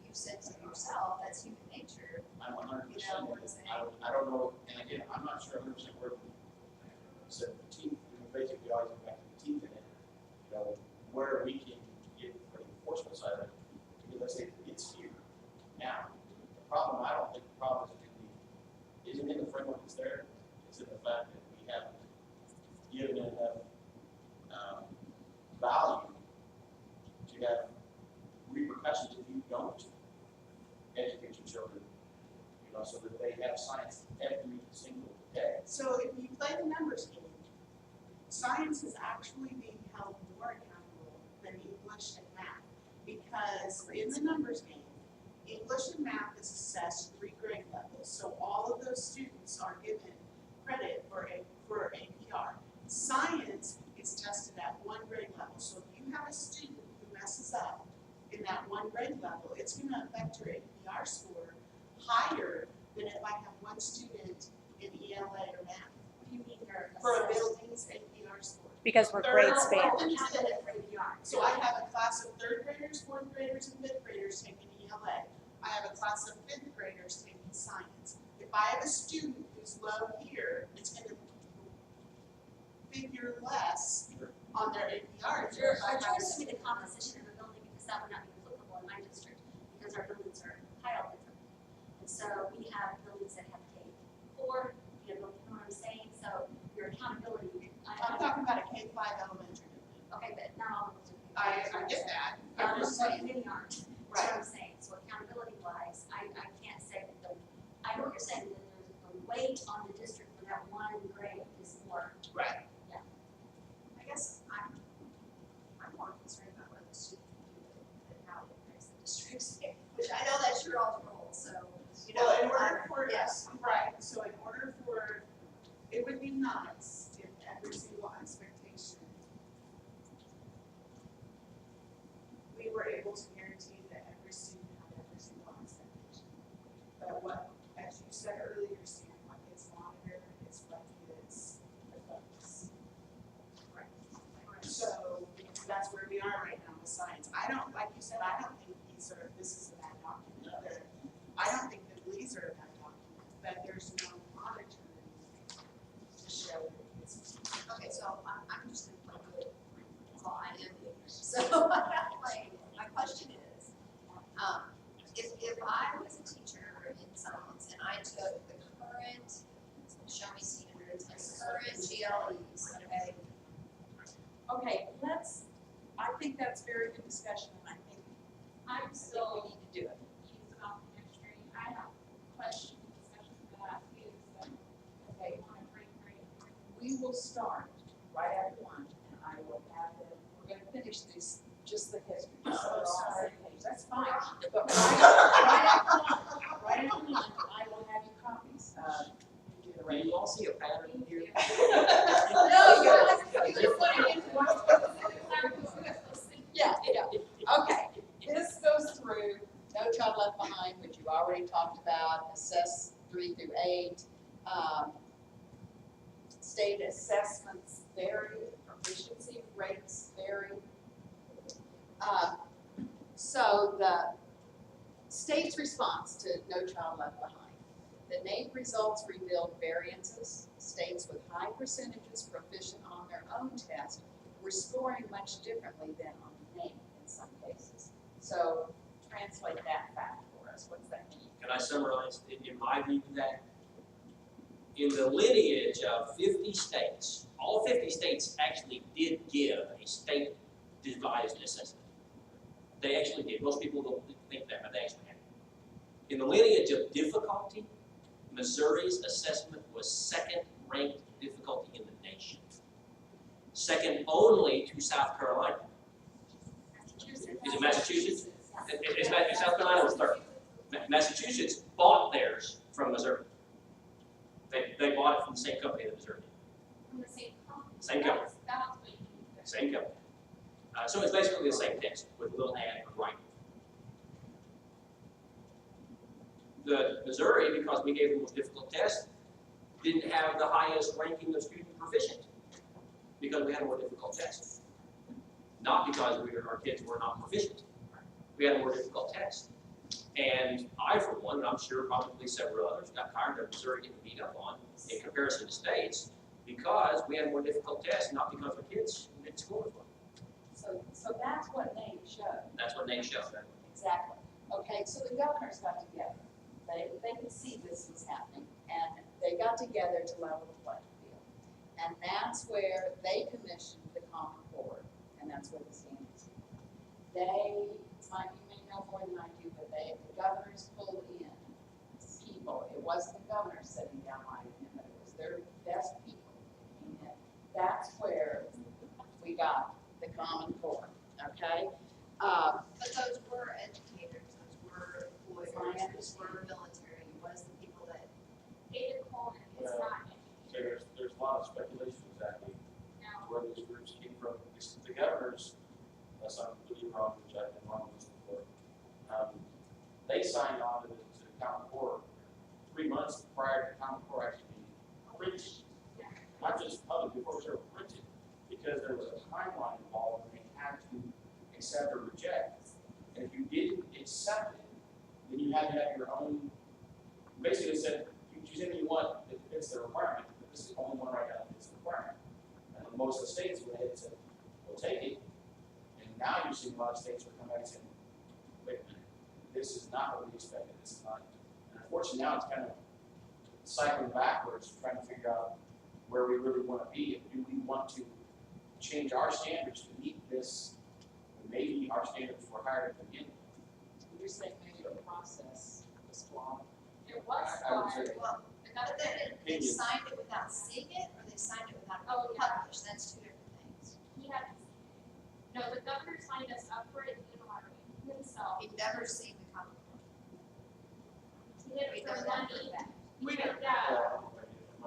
you said to yourself, that's human nature. I'm 100%. You know what I'm saying? I don't know, and again, I'm not sure 100% where, so the team, basically always go back to the team in it, you know, where we can get for the enforcement side of it, because let's say it's here. Now, the problem, I don't think the problem isn't in the framework that's there, it's in the fact that we haven't given it enough value to have repercussions if you don't educate your children, you know, so that they have science every single day. So if you play the numbers game, science is actually being held more accountable than English and math, because in the numbers game, English and math is assessed 3 grade levels, so all of those students are given credit for APR. Science is tested at 1 grade level, so if you have a student who messes up in that 1 grade level, it's going to affect your APR score higher than if I have one student in ELA or math. What do you mean you're For a building's APR score. Because we're grade span. So I have a class of 3rd graders, 4th graders, and 5th graders taking ELA. I have a class of 5th graders taking science. If I have a student who's low here, it's going to figure less on their APR. You're assuming the composition of the building, because that would not be applicable in my district, because our buildings are tiled differently. And so we have buildings that have K-4, you know what I'm saying? So your accountability. I'm talking about a K-5 elementary building. Okay, but not all of them do. I get that. I'm just But saying, many aren't. That's what I'm saying. So accountability wise, I can't say that I know what you're saying, that there's the weight on the district for that 1 grade is more. right. I guess I'm more concerned about what the student can do than how it affects the district's, which I know that's your all's role, so, you know. Well, in order for yes. right, so in order for, it would be nice if every single expectation, we were able to guarantee that every student had every single expectation. But what, as you said earlier, Sam, what gets monitored is what gets the focus. Right. So that's where we are right now with science. I don't, like you said, I don't think this is a bad document. I don't think that these are a bad document, but there's no monitoring to show that it's. Okay, so I'm just gonna play good. That's all I am doing. So I'm not playing. My question is, if I was a teacher in science and I took the current, show me standards, and current GLEs, okay? Okay, I think that's very good discussion, and I think I'm we still need to do it. confused about the industry. I have questions, discussions for that too, so Okay, I want to bring. we will start right after lunch, and I will have them, we're gonna finish this, just the history. So we're all on the same page. That's fine, but right after lunch, I will have you copies, you do the May right. you all see a pattern here? No, you're just putting it into one. Yeah, okay, this goes through No Child Left Behind, which you already talked about, assess 3 through 8. State assessments vary, proficiency rates vary. So the state's response to No Child Left Behind. The NAEP results revealed variances states with high percentages proficient on their own test were scoring much differently than on NAEP in some cases. So translate that fact for us. What's that mean? Can I summarize in my view that in the lineage of 50 states, all 50 states actually did give a state devised assessment. They actually did. Most people don't think that, but they actually have. In the lineage of difficulty, Missouri's assessment was second ranked difficulty in the nation. Second only to South Carolina. Is it Massachusetts? It's South Carolina was third. Massachusetts bought theirs from Missouri. They bought it from the same company that Missouri did. From the same company. Same company. That was what you did. Same company. So it's basically the same test with a little add on writing. The Missouri, because we gave them the most difficult test, didn't have the highest ranking of student proficient because we had a more difficult test. Not because our kids were not proficient. We had a more difficult test. And I, for one, and I'm sure probably several others, got tired of Missouri getting beat up on in comparison to states because we had a more difficult test, not because our kids didn't score as well. So that's what NAEP showed. That's what Nate showed. Exactly. Okay, so the governors got together. They could see this was happening, and they got together to level the playing field. And that's where they commissioned the Common Core, and that's where the standards came. You may know more than I do, but the governors pulled in people. It wasn't the governors sitting down writing them, but it was their best people that came in. That's where we got the Common Core, okay? But those were educators, those were employers, those were military, it was the people that. David Coleman is Well, not. So there's a lot of speculation exactly No. where those groups came from. The governors, unless I'm completely wrong, which I've been wrong with before, they signed on to the Common Core 3 months prior to Common Core actually being printed. Not just public, before they were printed, because there was a timeline involved and they had to accept or reject. And if you didn't accept it, then you had to have your own, basically said, you choose anything you want that fits the requirement, but this is the only one right now that fits the requirement. And most of the states went ahead and said, we'll take it. And now you're seeing a lot of states are coming back and saying, wait a minute, this is not what we expected, this is not. And unfortunately now it's kind of cycling backwards, trying to figure out where we really want to be, and do we want to change our standards to meet this? Maybe our standards were higher to begin with. You're saying maybe the process was flawed. It was I would say- Well, The but governor, then they Opinion. signed it without seeing it, or they signed it without Oh, being yeah. published, that's two different things. he had, no, the governor signed us up for it unilaterally himself. He'd never seen the Common Core. He did it for money. We don't, Yeah,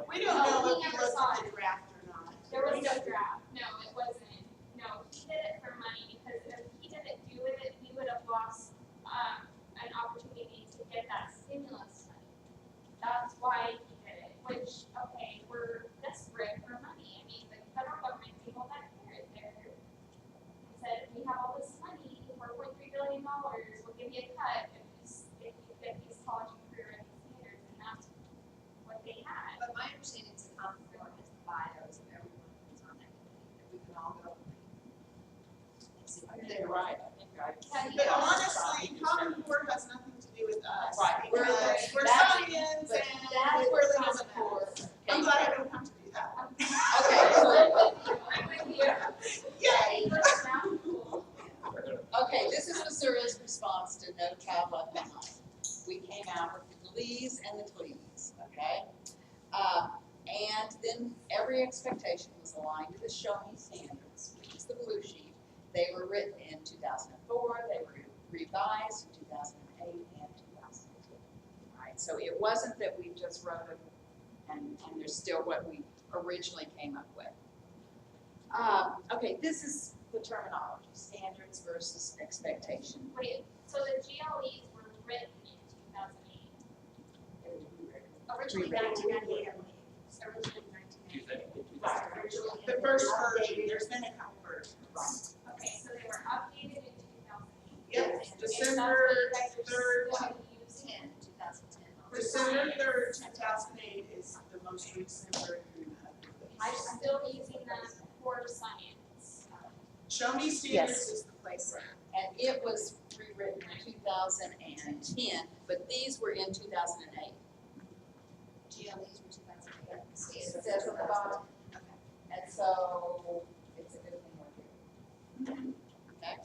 we don't Oh, know we if he never looked saw at the draft or not. there was no draft. No, it wasn't. No, he did it for money because if he didn't do it, we would have lost, an opportunity to get that stimulus money. That's why he did it, which, okay, we're desperate for money. I mean, the federal government gave all that carrot there. He said, we have all this money, $4.3 billion, we'll give you a cut if you get these college and career ready standards, and that's what they had. But my understanding is the Common Core has the bios of everyone who's on that committee, that we can all go and see I what think they're. you're right, I think I. Yeah, he But also honestly, Common Core has nothing to do with us. Right. We're That's- Science but and that's we're where the Common Common Core I'm came glad I from. don't have to do that. Okay, so, I'm with you. Yay! First round, cool. okay, this is Missouri's response to No Child Left Behind. We came out with the glees and the pleas, okay? And then every expectation was aligned to the Show Me standards, which is the blue sheet. They were written in 2004, they were revised in 2008 and 2010. Right, so it wasn't that we just wrote them and they're still what we originally came up with. Okay, this is the terminology, standards versus expectation. Wait, so the GLEs were written in 2008? Originally Rewritten. 1998, I believe. Originally 1998. The first version, there's been a couple versions. Okay, so they were updated in 2008. Yep, And that's December what you guys are 3rd, still using? 2010. December 3rd, 2008 is the most recent version I'm still using them for science. Show me standards Yes. is the place. And it was rewritten in 2010, but these were in 2008. GLEs were 2008. It says on the bottom. And so it's a good thing we're here. Okay?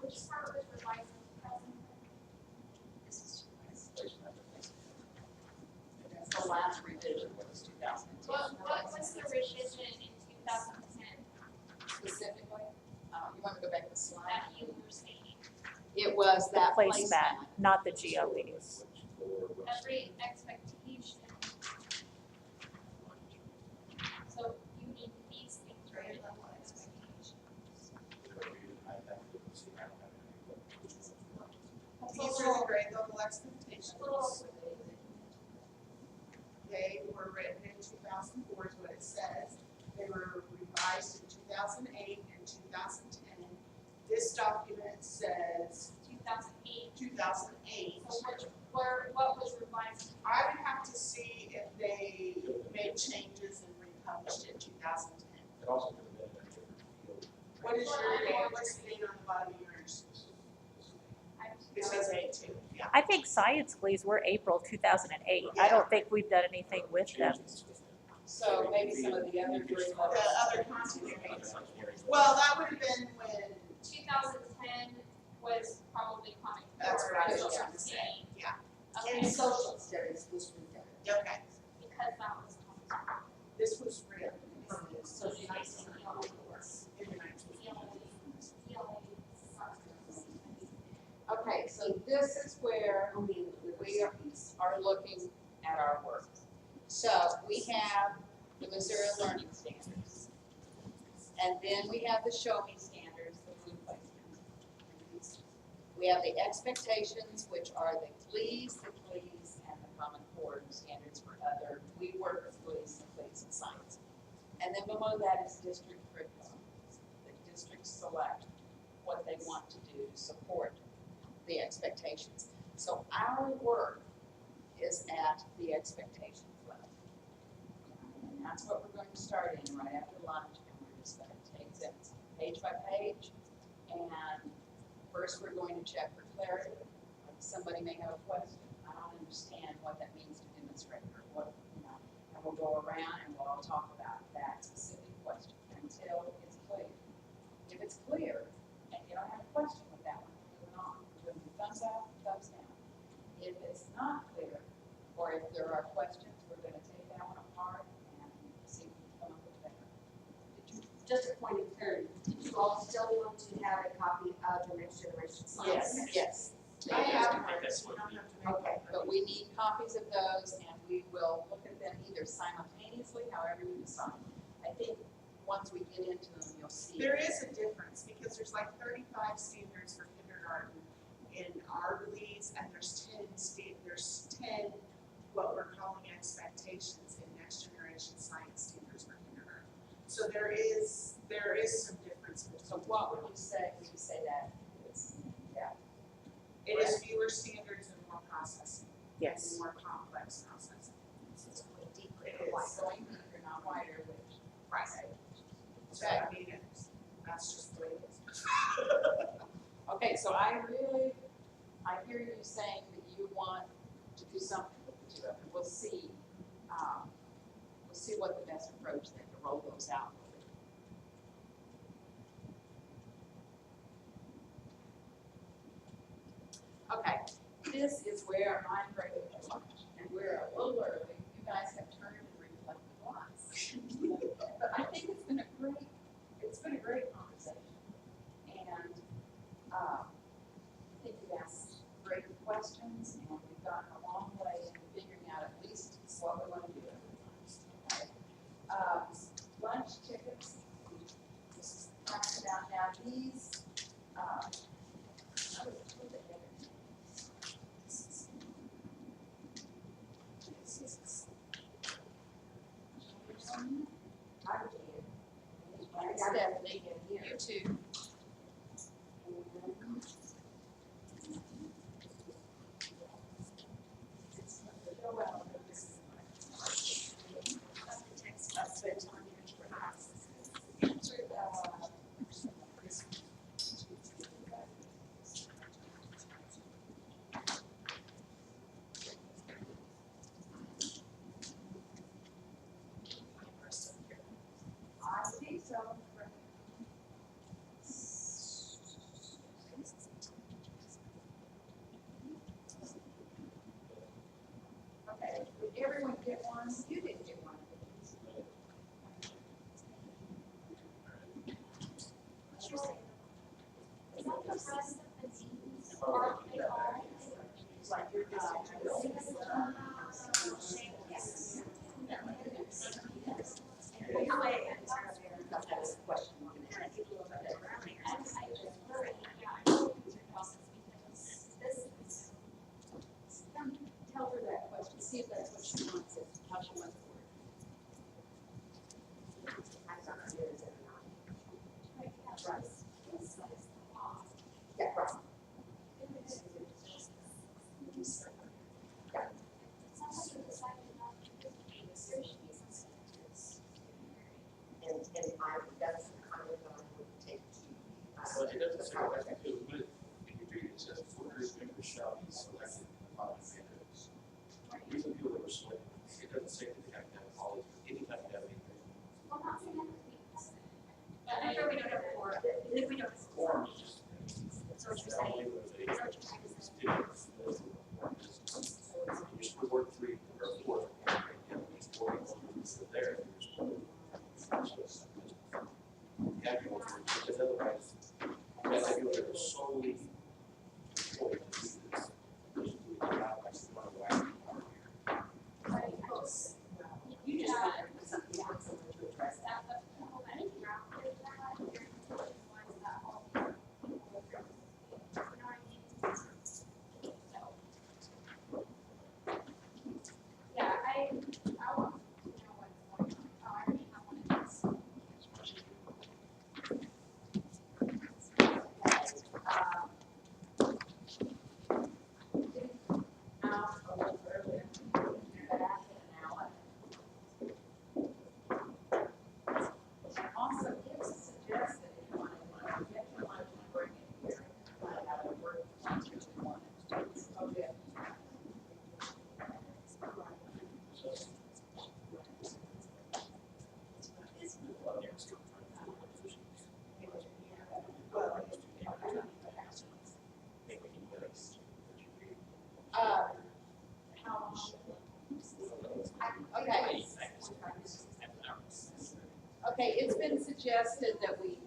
Which part was revised in 2010? This is That's the last revision was 2010. What was the revision in 2010 Specifically, you want to go back to the slide? that you were saying? It was The that placemat, not the GLEs. Every expectation. So you need these things, right? Teacher and grade level expectations. They were written in 2004 is what it says. They were revised in 2008 and 2010. This document says 2008. 2008. So what was revised? I would have to see if they made changes and republished it in 2010. It also could have been a different field. What is your date? What's the date on the bottom of yours? It says 8-2, yeah. I think science glees were April 2008. I don't think we've done anything with them. So maybe some of the other grade The levels. other content. Well, that would have been when, 2010 was probably Common Core. That's what I was is what trying you're to say. saying. Yeah. Okay, And social studies was redone. okay, because that was Common Core. this was written So you might see in the 19th. Okay, so this is where we are looking at our work. So we have the Missouri Learning Standards. And then we have the Show Me Standards, the blue placement. We have the expectations, which are the CLEs, and the Common Core standards for other. We work with CLEs and science. And then below that is district curriculum. The districts select what they want to do to support the expectations. So our work is at the expectations level. And that's what we're going to start in right after lunch, and we're just going to take them page by page. And first, we're going to check for clarity. Like somebody may have a question. I don't understand what that means to demonstrate, or what, and we'll go around and we'll all talk about that specific question until it's clear. If it's clear and you don't have a question with that one, we're moving on. We're going to do thumbs up, thumbs down. If it's not clear, or if there are questions, we're going to take that one apart and see if we can come up with better. Just a point of clarity, did you all still want to have a copy of the next generation science? Yes. I have one. That's what we- Okay, but we need copies of those, and we will look at them either simultaneously, however you decide. I think once we get into them, you'll see. There is a difference because there's like 35 standards for kindergarten in our beliefs, and there's 10 what we're calling expectations in next generation science standards for kindergarten. So there is some difference So between. what would you say, would you say that is? Yeah. It is fewer standards and more processing. Yes. And more complex processing. It's going deeper. It is. Going deeper, not wider, which. Right. So I mean, that's just the way it is. Okay, so I hear you saying that you want to do something with the two of them. We'll see what the best approach then to roll those out will be. Okay, this is where I'm ready for lunch, and we're a little early. You guys have turned and reflected lots. But I think it's been a great conversation. And I think you've asked great questions, and we've gotten a long way in figuring out at least what we want to do every month. Lunch tickets, this is talked about now. These, what the heck are these? I did. Stephanie, you too. It says full group members shall be selected upon mandates. These are people that were selected. It doesn't say that they have to have college, anytime you have anything. Well, not saying that we must. But I know we don't have four, if we don't have four, Form is just. so what you're saying, is that what you're trying to say? You're supposed to work 3 or 4, and at least 4 people there. You have to work, because otherwise, you have to go there solely for to do this. You just want something, you want someone to address that. That, the people that interact with that, they're the ones that all people, you know what I mean? So. Yeah, I want to know what's going on. Oh, I already have one of these. Out a little earlier, but after an hour. And also, it's suggested if you want to get your lunch and bring it here, I have a work lunch if you want it. Okay. How long? Okay. Okay, it's been suggested that we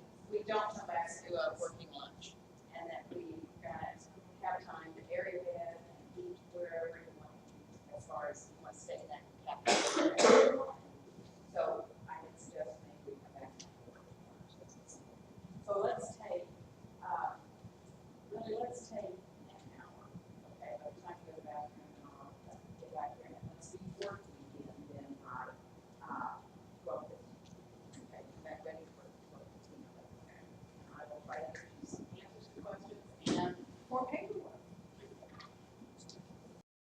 don't come back to a working lunch and that we have time